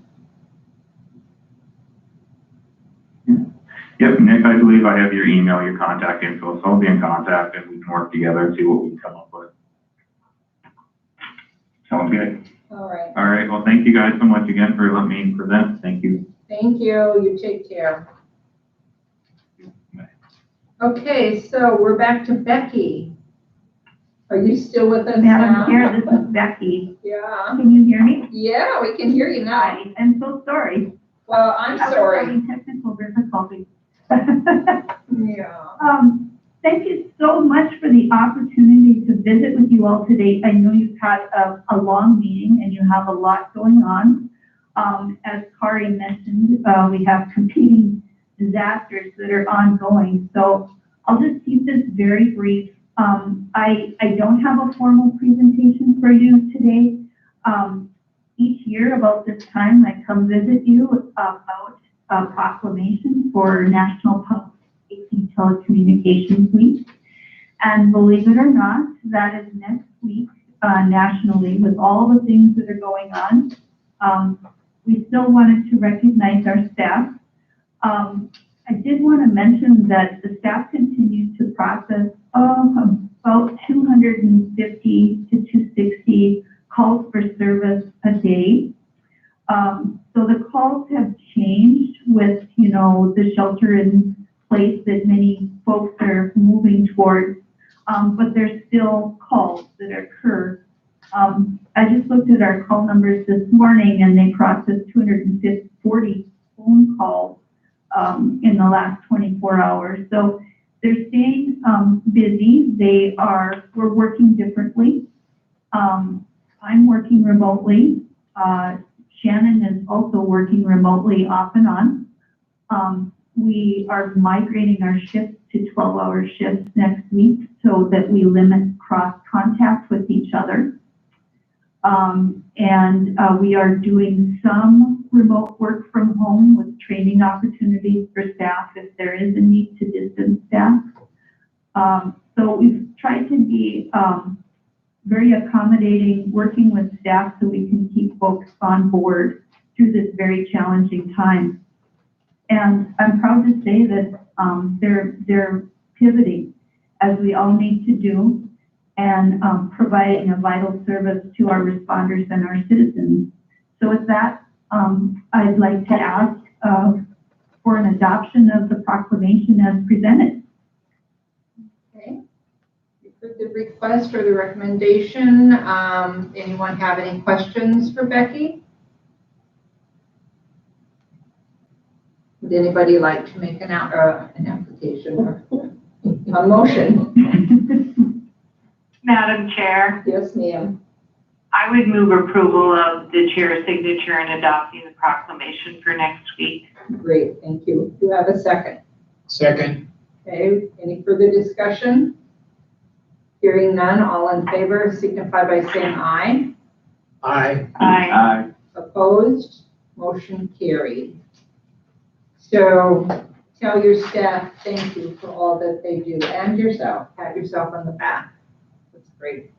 Yep, Nick, I believe I have your email, your contact info, so I'll be in contact and we can work together and see what we can come up with. Sounds good.
All right.
All right, well, thank you guys so much again for letting me present. Thank you.
Thank you. You take care. Okay, so we're back to Becky. Are you still with us now?
Madam Chair, this is Becky.
Yeah.
Can you hear me?
Yeah, we can hear you now.
Hi, I'm so sorry.
Well, I'm
I was
sorry.
having technical difficulties.
Yeah.
Thank you so much for the opportunity to visit with you all today. I know you've had a long meeting and you have a lot going on. As Kari mentioned, we have competing disasters that are ongoing. So I'll just keep this very brief. I don't have a formal presentation for you today. Each year about this time, I come visit you about a proclamation for National Public Safety Telecommunications Week. And believe it or not, that is next week nationally with all the things that are going on. We still wanted to recognize our staff. I did want to mention that the staff continues to process about 250 to 260 calls for service a day. So the calls have changed with, you know, the shelter in place that many folks are moving towards, but there's still calls that occur. I just looked at our call numbers this morning and they processed 240 phone calls in the last 24 hours. So they're staying busy. We're working differently. I'm working remotely. Shannon is also working remotely off and on. We are migrating our shifts to 12-hour shifts next week so that we limit cross contact with each other. We are doing some remote work from home with training opportunities for staff if there is a need to distance staff. So we've tried to be very accommodating, working with staff so we can keep folks on board through this very challenging time. And I'm proud to say that they're pivoting, as we all need to do, and providing a vital service to our responders and our citizens. So with that, I'd like to ask for an adoption of the proclamation as presented.
Okay. You've heard the request or the recommendation. Anyone have any questions for Becky? Would anybody like to make an application or a motion?
Madam Chair,
Yes, ma'am.
I would move approval of the chair's signature in adopting the proclamation for next week.
Great, thank you. Do you have a second?
Second.
Okay, any further discussion? Hearing none, all in favor signify by saying aye.
Aye.
Aye.
Opposed? Motion carried. So tell your staff thank you for all that they do, and yourself. Pat yourself on the back. That's great.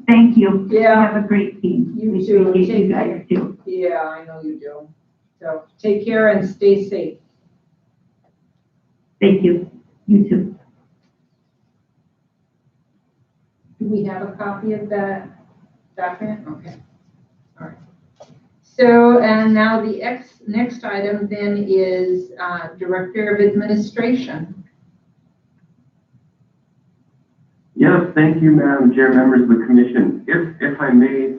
Thank you.
Yeah.
Have a great team.
You
We
too.
appreciate you guys too.
Yeah, I know you do. So take care and stay safe.
Thank you. You too.
Do we have a copy of that document? Okay. All right. So, and now the next item then is Director of Administration.
Yes, thank you, Madam Chair, members of the commission. If I may,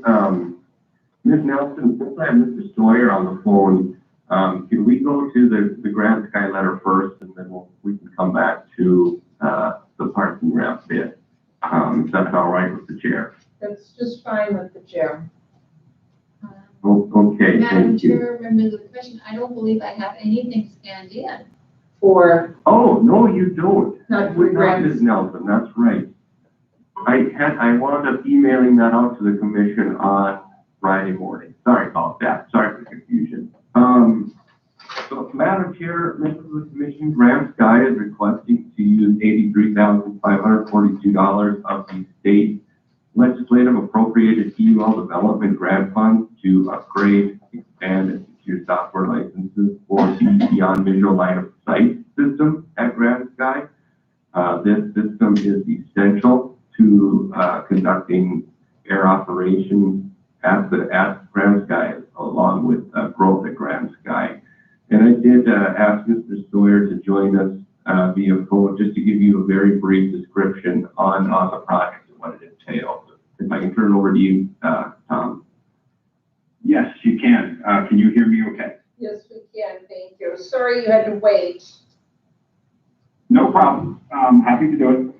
Ms. Nelson, since I have Mr. Sawyer on the phone, can we go to the Grand Sky letter first, and then we can come back to the Parks and Rec bit? If that's all right with the chair.
That's just fine with the chair.
Okay,
Madam
thank you.
Chair, members of the commission, I don't believe I have anything scanned in.
For
Oh, no, you don't.
Not for
With
grants.
Ms. Nelson, that's right. I wound up emailing that out to the commission on Friday morning. Sorry about that. Sorry for the confusion. So, Madam Chair, members of the commission, Grand Sky is requesting to use $83,542 of the state legislative appropriated EUL development grant funds to upgrade, expand, and secure software licenses for the Beyond Visual Line of Sight system at Grand Sky. This system is essential to conducting air operations at Grand Sky, along with growth at Grand Sky. And I did ask Mr. Sawyer to join us via phone just to give you a very brief description on the project and what it entails. If I can turn it over to you, Tom.
Yes, you can. Can you hear me okay?
Yes, we can. Thank you. Sorry you had to wait.
No problem. Happy to do it.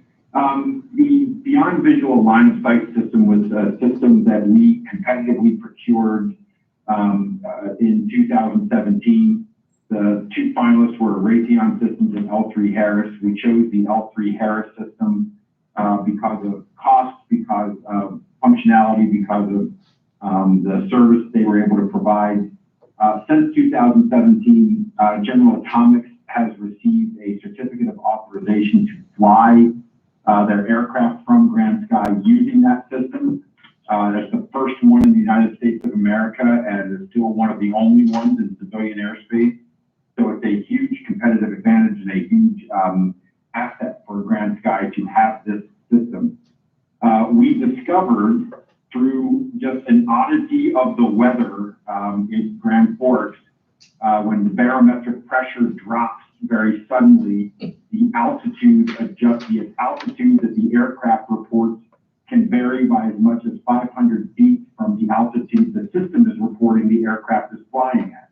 The Beyond Visual Line of Sight system was a system that we competitively procured in 2017. The two finalists were Raytheon Systems and L3Harris. We chose the L3Harris system because of cost, because of functionality, because of the service they were able to provide. Since 2017, General Atomics has received a certificate of authorization to fly their aircraft from Grand Sky using that system. That's the first one in the United States of America, and is still one of the only ones in civilian airspace. So it's a huge competitive advantage and a huge asset for Grand Sky to have this system. We discovered through just an oddity of the weather in Grand Forks, when the barometric pressure drops very suddenly, the altitude that the aircraft reports can vary by as much as 500 feet from the altitude the system is reporting the aircraft is flying at.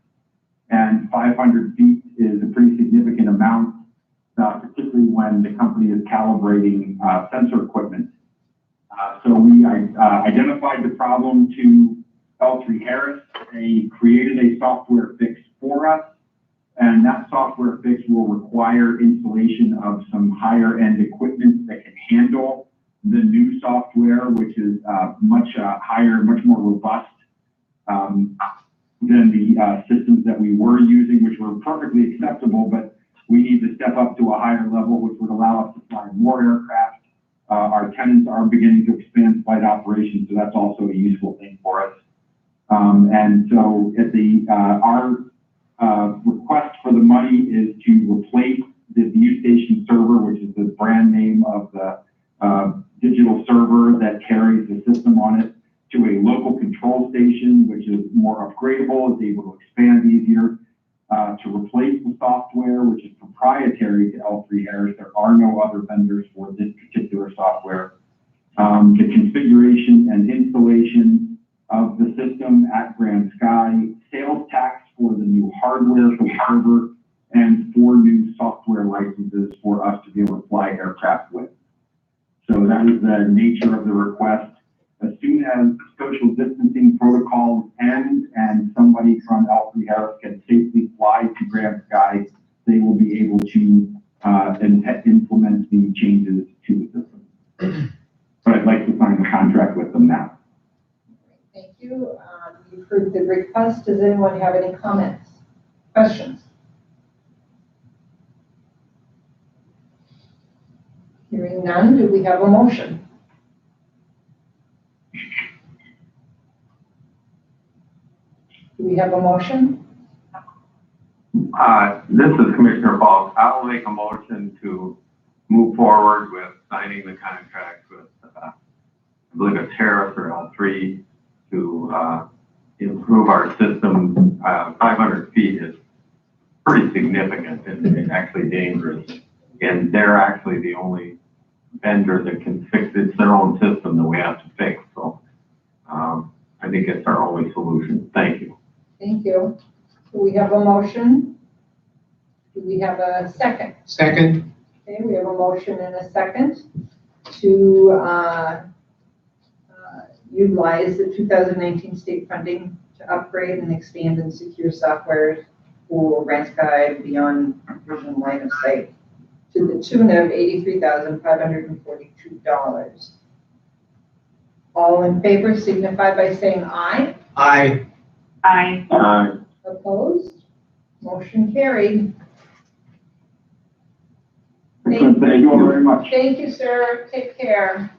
And 500 feet is a pretty significant amount, particularly when the company is calibrating sensor equipment. So we identified the problem to L3Harris. They created a software fix for us, and that software fix will require installation of some higher end equipment that can handle the new software, which is much higher, much more robust than the systems that we were using, which were perfectly acceptable, but we need to step up to a higher level, which would allow us to fly more aircraft. Our tenants are beginning to expand flight operations, so that's also a useful thing for us. And so at our request for the money is to replace the View Station server, which is the brand name of the digital server that carries the system on it, to a local control station, which is more upgradable, is able to expand easier, to replace the software, which is proprietary to L3Harris. There are no other vendors for this particular software. The configuration and installation of the system at Grand Sky, sales tax for the new hardware for the server, and 4 new software licenses for us to be able to fly aircraft with. So that is the nature of the request. As soon as social distancing protocols end and somebody from L3Harris can safely fly to Grand Sky, they will be able to implement the changes to the system. But I'd like to sign the contract with them now.
Thank you. You've heard the request. Does anyone have any comments, questions? Hearing none, do we have a motion? Do we have a motion?
This is Commissioner Falk. I will make a motion to move forward with signing the contract with, I believe it's Harris or L3 to improve our system. 500 feet is pretty significant and actually dangerous. And they're actually the only vendor that can fix it. It's their own system that we have to fix. So I think it's our only solution. Thank you.
Thank you. Do we have a motion? Do we have a second?
Second.
Okay, we have a motion and a second to utilize the 2019 state funding to upgrade and expand and secure software for Grand Sky beyond vision line of sight to the tune of $83,542. All in favor signify by saying aye.
Aye.
Aye.
Opposed? Motion carried.
Excellent. Thank you all very much.
Thank you, sir. Take care.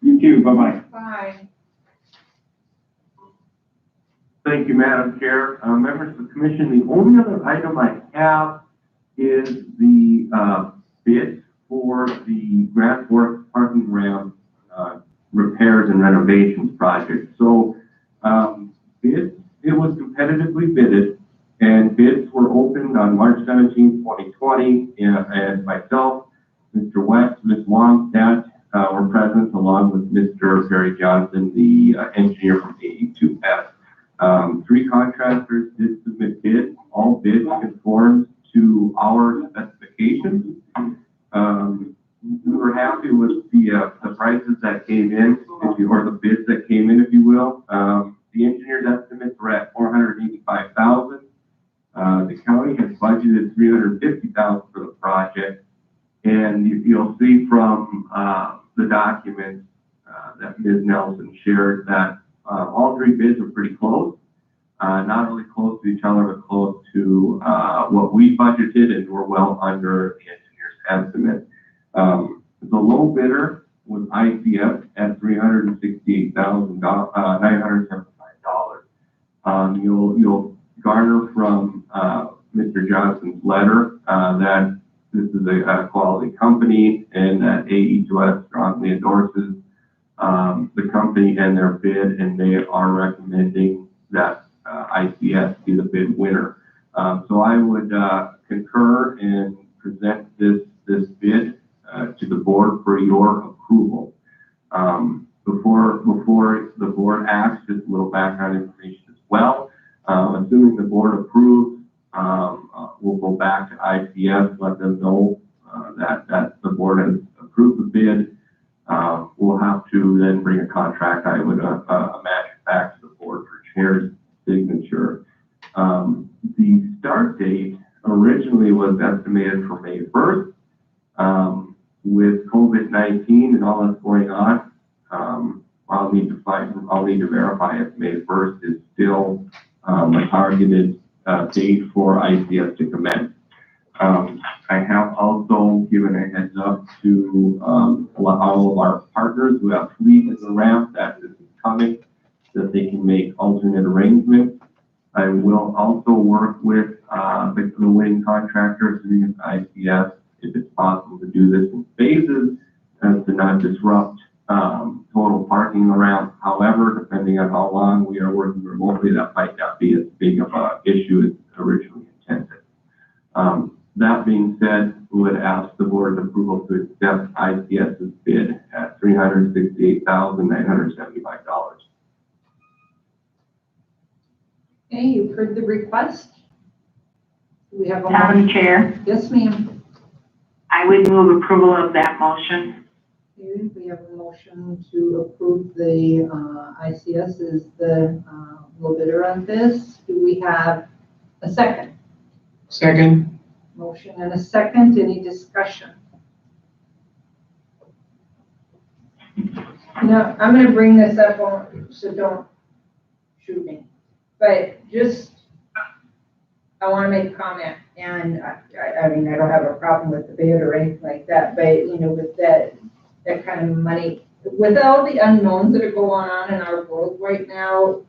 You too. Bye-bye.
Bye.
Thank you, Madam Chair. Members of the commission, the only other item I have is the bid for the Grass Works parking ramp repairs and renovations project. So it was competitively bidded, and bids were opened on March 17, 2020, and myself, Mr. West, Ms. Wongstadt were present, along with Mr. Barry Johnson, the engineer from AE2S. 3 contractors did submit bids. All bids conformed to our specifications. We were happy with the prices that came in, or the bids that came in, if you will. The engineer's estimates were at $485,000. The county has budgeted $350,000 for the project, and you'll see from the documents that Ms. Nelson shared that all 3 bids are pretty close. Not really close to each other, but close to what we budgeted, and we're well under the engineer's estimate. The low bidder was ICF at $368,975. You'll garner from Mr. Johnson's letter that this is a quality company, and that AE2S strongly endorses the company and their bid, and they are recommending that ICS be the bid winner. So I would concur and present this bid to the board for your approval. Before the board acts, just a little background information as well. Assuming the board approves, we'll go back to ICS, let them know that the board has approved the bid. We'll have to then bring a contract, I would imagine, back to the board for chair's signature. The start date originally was estimated for May 1st. With COVID-19 and all that's going on, I'll need to verify if May 1st is still a targeted date for ICS to commence. I have also given a heads up to all of our partners who have fleet in the ramp that this is coming, that they can make alternate arrangements. I will also work with the winning contractors and ICS if it's possible to do this in phases as to not disrupt total parking in the ramp. However, depending on how long we are working remotely, that might not be as big of an issue as originally intended. That being said, we would ask the board's approval to accept ICS's bid at $368,975.
Okay, you've heard the request. Do we have a
Madam
motion?
Chair,
Yes, ma'am.
I would move approval of that motion.
Okay, we have a motion to approve the ICS as the low bidder on this. Do we have a second?
Second.
Motion and a second. Any discussion? No, I'm going to bring this up, so don't shoot me. But just, I want to make a comment, and I mean, I don't have a problem with the bid or anything like that, but, you know, with that kind of money, with all the unknowns that are going on in our world right now,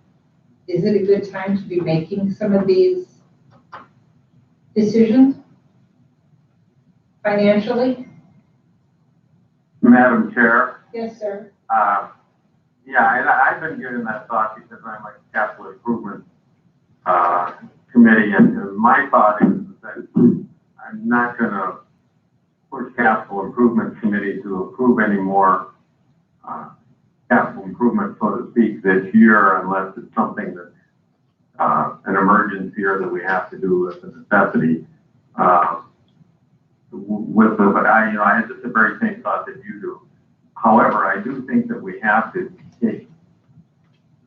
is it a good time to be making some of these decisions financially?
Madam Chair,
Yes, sir.
yeah, and I've been giving that thought because I'm a capital improvement committee, and my thought is that I'm not gonna push capital improvement committee to approve any more capital improvement, so to speak, this year, unless it's something that's an emergency or that we have to do as a necessity. But I had just the very same thought that you do. However, I do think that we have to take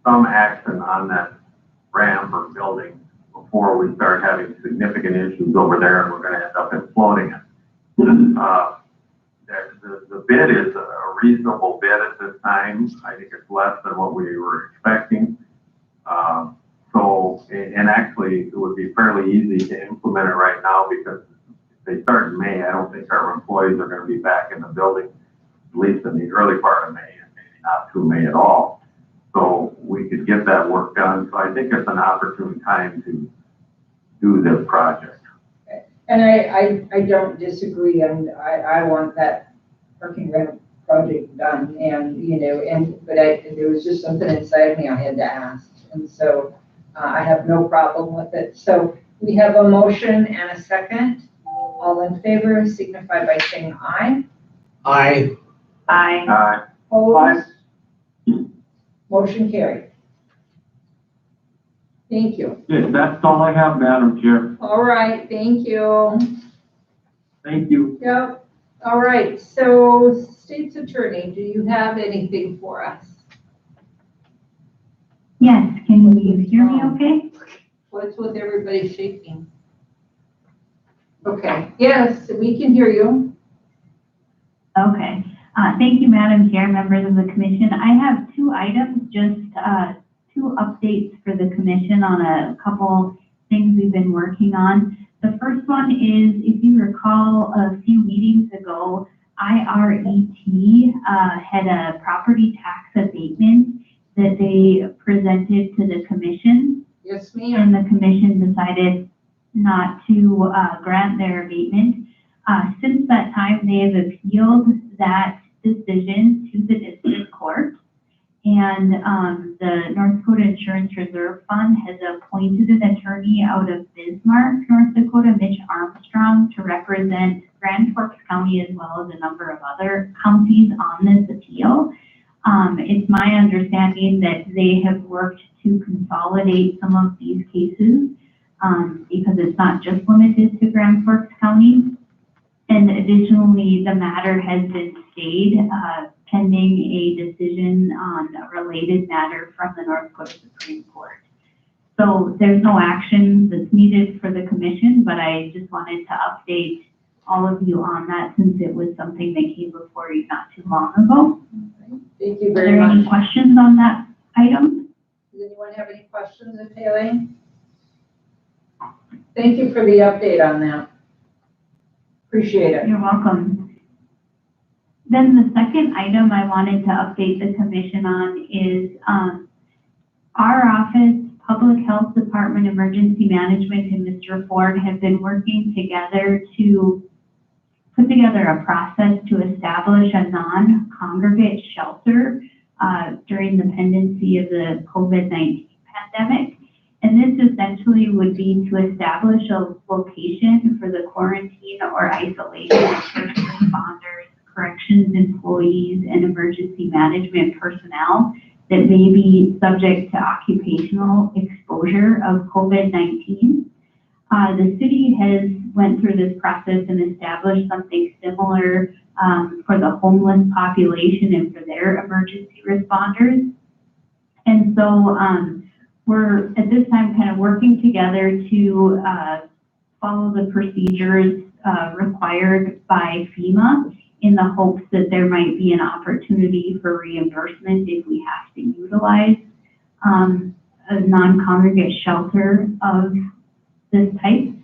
some action on that ramp or building before we start having significant issues over there, and we're going to end up imploding it. The bid is a reasonable bid at this time. I think it's less than what we were expecting. And actually, it would be fairly easy to implement it right now, because if they start in May, I don't think our employees are going to be back in the building, at least in the early part of May, and maybe not through May at all. So we could get that work done. So I think it's an opportune time to do this project.
And I don't disagree, and I want that parking rental project done, and, you know, but there was just something inside me I had to ask, and so I have no problem with it. So we have a motion and a second. All in favor signify by saying aye.
Aye.
Aye.
Opposed? Motion carried. Thank you.
Yes, that's all I have, Madam Chair.
All right, thank you.
Thank you.
Yep. All right, so State's Attorney, do you have anything for us?
Yes, can you hear me okay?
What's with everybody shaking? Okay, yes, we can hear you.
Okay. Thank you, Madam Chair, members of the commission. I have two items, just two updates for the commission on a couple things we've been working on. The first one is, if you recall, a few meetings ago, IRET had a property tax abatement that they presented to the commission.
Yes, ma'am.
And the commission decided not to grant their abatement. Since that time, they have appealed that decision to the district court. And the North Dakota Insurance Reserve Fund has appointed an attorney out of Bismarck, North Dakota, Mitch Armstrong, to represent Grand Forks County as well as a number of other counties on this appeal. It's my understanding that they have worked to consolidate some of these cases because it's not just limited to Grand Forks County. And additionally, the matter has been stayed pending a decision on a related matter from the North Dakota Supreme Court. So there's no action that's needed for the commission, but I just wanted to update all of you on that since it was something that came before you not too long ago.
Thank you
Are
very
there
much.
any questions on that item?
Does anyone have any questions of Haley? Thank you for the update on that. Appreciate it.
You're welcome. Then the second item I wanted to update the commission on is our office, Public Health Department, Emergency Management, and Mr. Ford have been working together to put together a process to establish a non-congregate shelter during the pendency of the COVID-19 pandemic. And this essentially would be to establish a location for the quarantine or isolation of first responders, corrections employees, and emergency management personnel that may be subject to occupational exposure of COVID-19. The city has went through this process and established something similar for the homeless population and for their emergency responders. And so we're at this time kind of working together to follow the procedures required by FEMA in the hopes that there might be an opportunity for reimbursement if we have to utilize a non-congregate shelter of this type.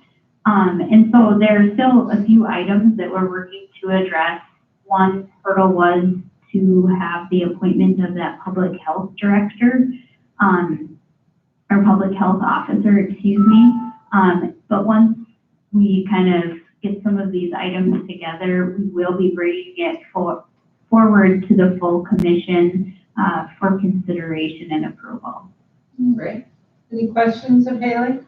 And so there are still a few items that we're working to address. One hurdle was to have the appointment of that public health director, or public health officer, excuse me. But once we kind of get some of these items together, we will be bringing it forward to the full commission for consideration and approval.
Great. Any questions of Haley?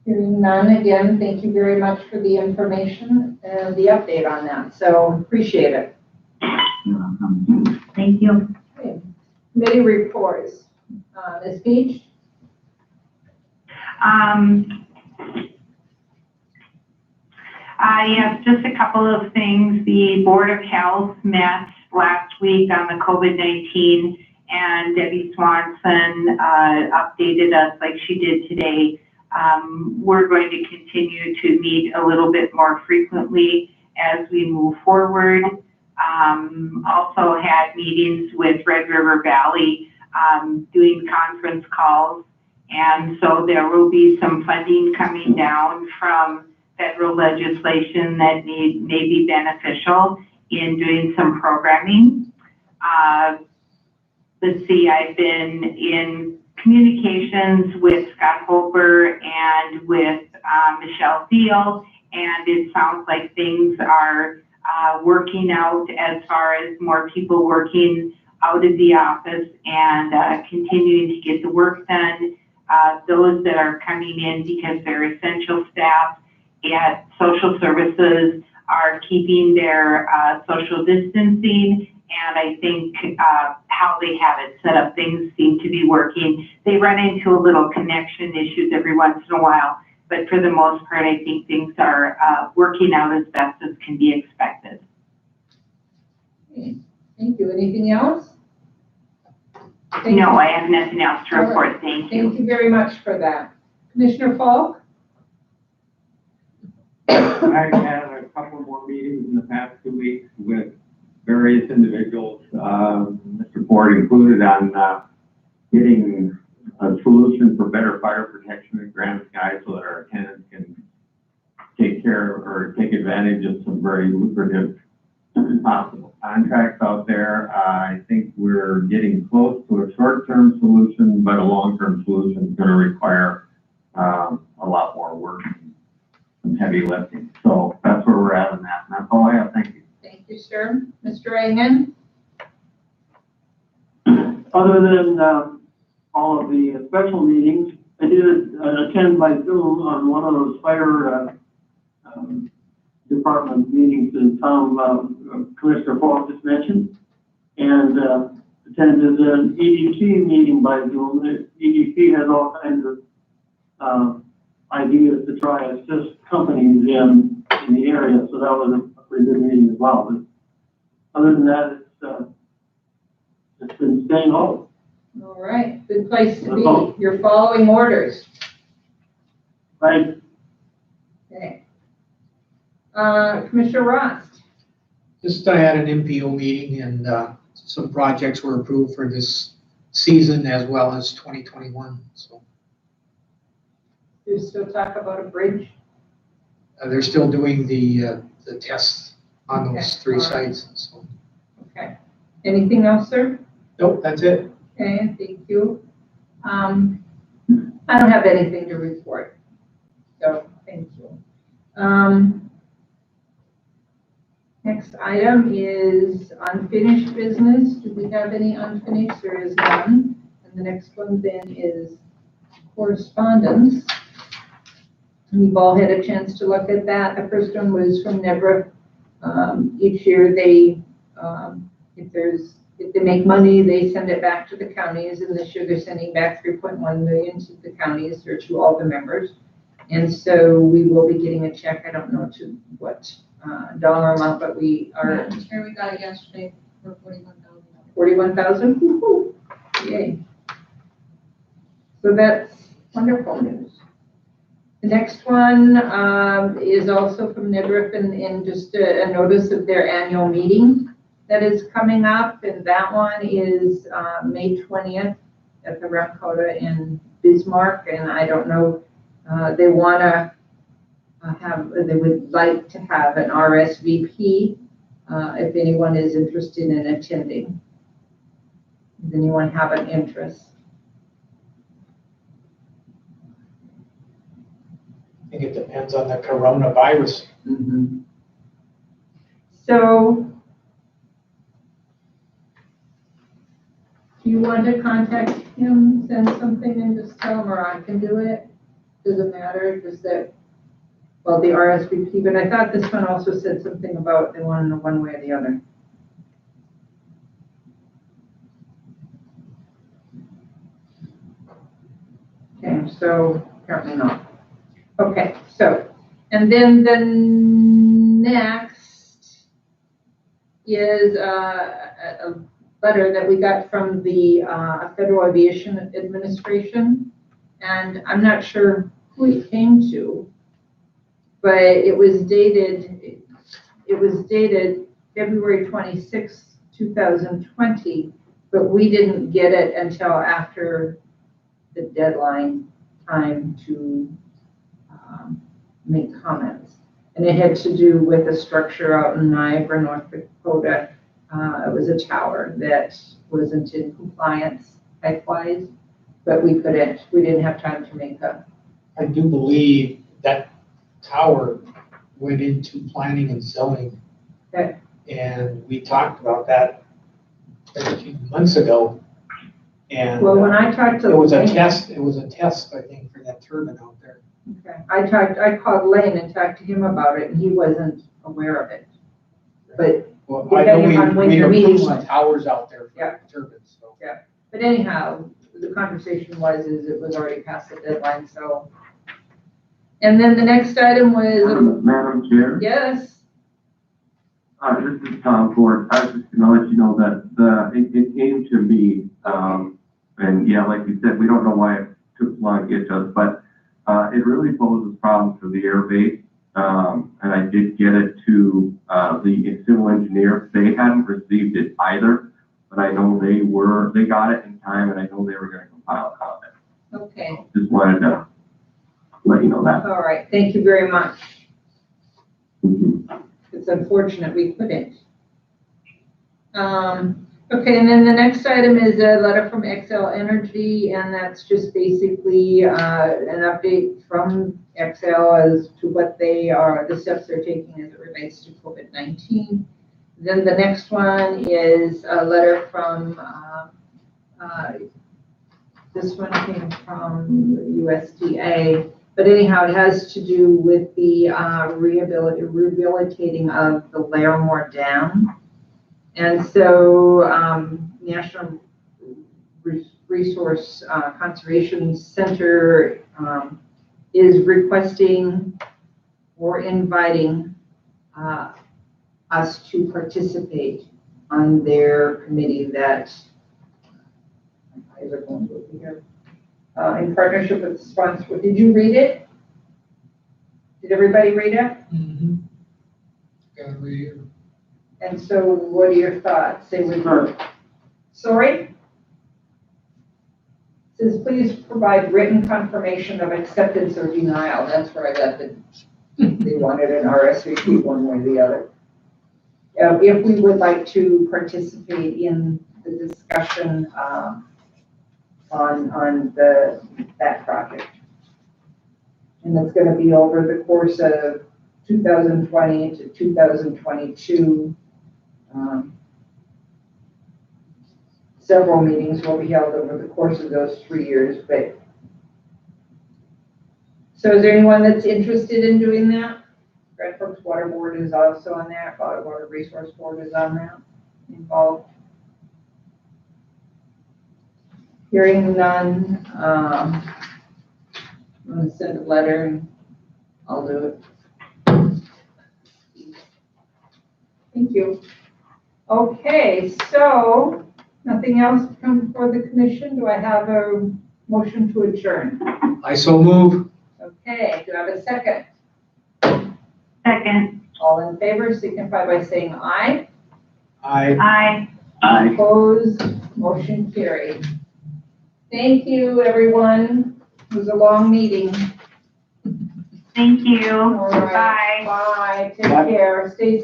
Hearing none, again, thank you very much for the information and the update on that. So appreciate it.
Thank you.
Okay. Committee reports. Ms. Peach?
Yes, just a couple of things. The Board of Health met last week on the COVID-19, and Debbie Swanson updated us like she did today. We're going to continue to meet a little bit more frequently as we move forward. Also had meetings with Red River Valley doing conference calls, and so there will be some funding coming down from federal legislation that may be beneficial in doing some programming. Let's see, I've been in communications with Scott Holber and with Michelle Thiel, and it sounds like things are working out as far as more people working out of the office and continuing to get the work done. Those that are coming in because they're essential staff at social services are keeping their social distancing, and I think how they have it set up, things seem to be working. They run into a little connection issues every once in a while, but for the most part, I think things are working out as best as can be expected.
Okay. Thank you. Anything else?
No, I have nothing else to report.
Right.
Thank you.
Thank you very much for that. Commissioner Falk?
I've had a couple more meetings in the past 2 weeks with various individuals, Mr. Ford included, on getting a solution for better fire protection at Grand Sky so that our tenants can take care or take advantage of some very lucrative possible contracts out there. I think we're getting close to a short-term solution, but a long-term solution is going to require a lot more work and heavy lifting. So that's where we're at on that. And that's all I have. Thank you.
Thank you, sir. Mr. Engen?
Other than all of the special meetings, I did attend by Zoom on one of those fire department meetings that Tom, Commissioner Falk just mentioned, and attended an EDC meeting by Zoom. The EDC has all kinds of ideas to try to assist companies in the area, so that was a pretty good meeting as well. But other than that, it's been staying home.
All right. Good place to be. You're following orders.
Right.
Okay. Commissioner Ross?
Just I had an MPO meeting and some projects were approved for this season as well as 2021. So
Do you still talk about a bridge?
they're still doing the tests on those
Okay.
three
All right.
sites. So
Okay. Anything else, sir?
nope, that's it.
Okay, thank you. I don't have anything to report, so thank you. Next item is unfinished business. Do we have any unfinished? There is none. And the next one then is correspondence. We've all had a chance to look at that. The first one was from NEBRA. Each year they, if they make money, they send it back to the counties, and this year they're sending back 3.1 million to the counties or to all the members. And so we will be getting a check. I don't know to what dollar amount, but we are
Madam Chair, we got it yesterday for $41,000.
41,000. Yay. So that's wonderful news. The next one is also from NIDRIF and just a notice of their annual meeting that is coming up. And that one is May 20th at the Repcoda in Bismarck. And I don't know, they want to they would like to have an RSVP if anyone is interested in attending. Does anyone have an interest?
I think it depends on the coronavirus.
So, do you want to contact him, send something and just tell him, or I can do it? Doesn't matter, just that, well, the RSVP, but I thought this one also said something about they want to know one way or the other. Okay, so apparently not. Okay, so, and then the next is a letter that we got from the Federal Aviation Administration, and I'm not sure who it came to, but it was dated February 26, 2020, but we didn't get it until after the deadline time to make comments. And it had to do with a structure out in Niagara, North Dakota. It was a tower that wasn't in compliance height-wise, but we didn't have time to make a.
I do believe that tower went into planning and zoning.
Okay.
And we talked about that a few months ago. And
Well, when I talked to.
it was a
Lane-
test, I think, for that turbine out there.
Okay, I called Lane and talked to him about it, and he wasn't aware of it. But,
Well, I know
Depending on when
we
your meeting
approved some
was.
towers out there for
Yeah.
turbines, so.
but anyhow, the conversation was, it was already past the deadline, so. And then the next item was,
Madam Chair?
yes,
This is Tom Ford. I was just gonna let you know that it came to me, and yeah, like you said, we don't know why it took so long to get to us, but it really poses problems for the air base. And I did get it to the civil engineer. They hadn't received it either, but I know they got it in time, and I know they were gonna compile a comment.
okay,
Just wanted to let you know that.
all right, thank you very much. It's unfortunate we couldn't. Okay, and then the next item is a letter from XL Energy, and that's just basically an update from XL as to what the steps they're taking as it relates to COVID-19. Then the next one is a letter from, this one came from USDA, but anyhow, it has to do with the rehabilitating of the Larimore Dam. And so National Resource Conservation Center is requesting or inviting us to participate on their committee that my eyes are going to over here. In partnership with the sponsor. Did you read it? Did everybody read it?
Mm-hmm. Gotta read it.
And so what are your thoughts? Say we Sorry? Says please provide written confirmation of acceptance or denial. That's where I got they wanted an RSVP one way or the other. If we would like to participate in the discussion on that project. And it's going to be over the course of 2020 to 2022. Several meetings will be held over the course of those 3 years, but. So is there anyone that's interested in doing that? Grand Forks Water Board is also on that, Water Resource Board is on that, involved. Hearing none, I'm going to send a letter and I'll do it. Thank you. Okay, so nothing else to come before the commission? Do I have a motion to adjourn?
I so move.
Okay, do I have a second?
Second.
All in favor, signify by saying aye.
Aye.
Aye.
Opposed, motion carried. Thank you, everyone. It was a long meeting.
Thank you.
All right.
Bye.
Bye, take care, stay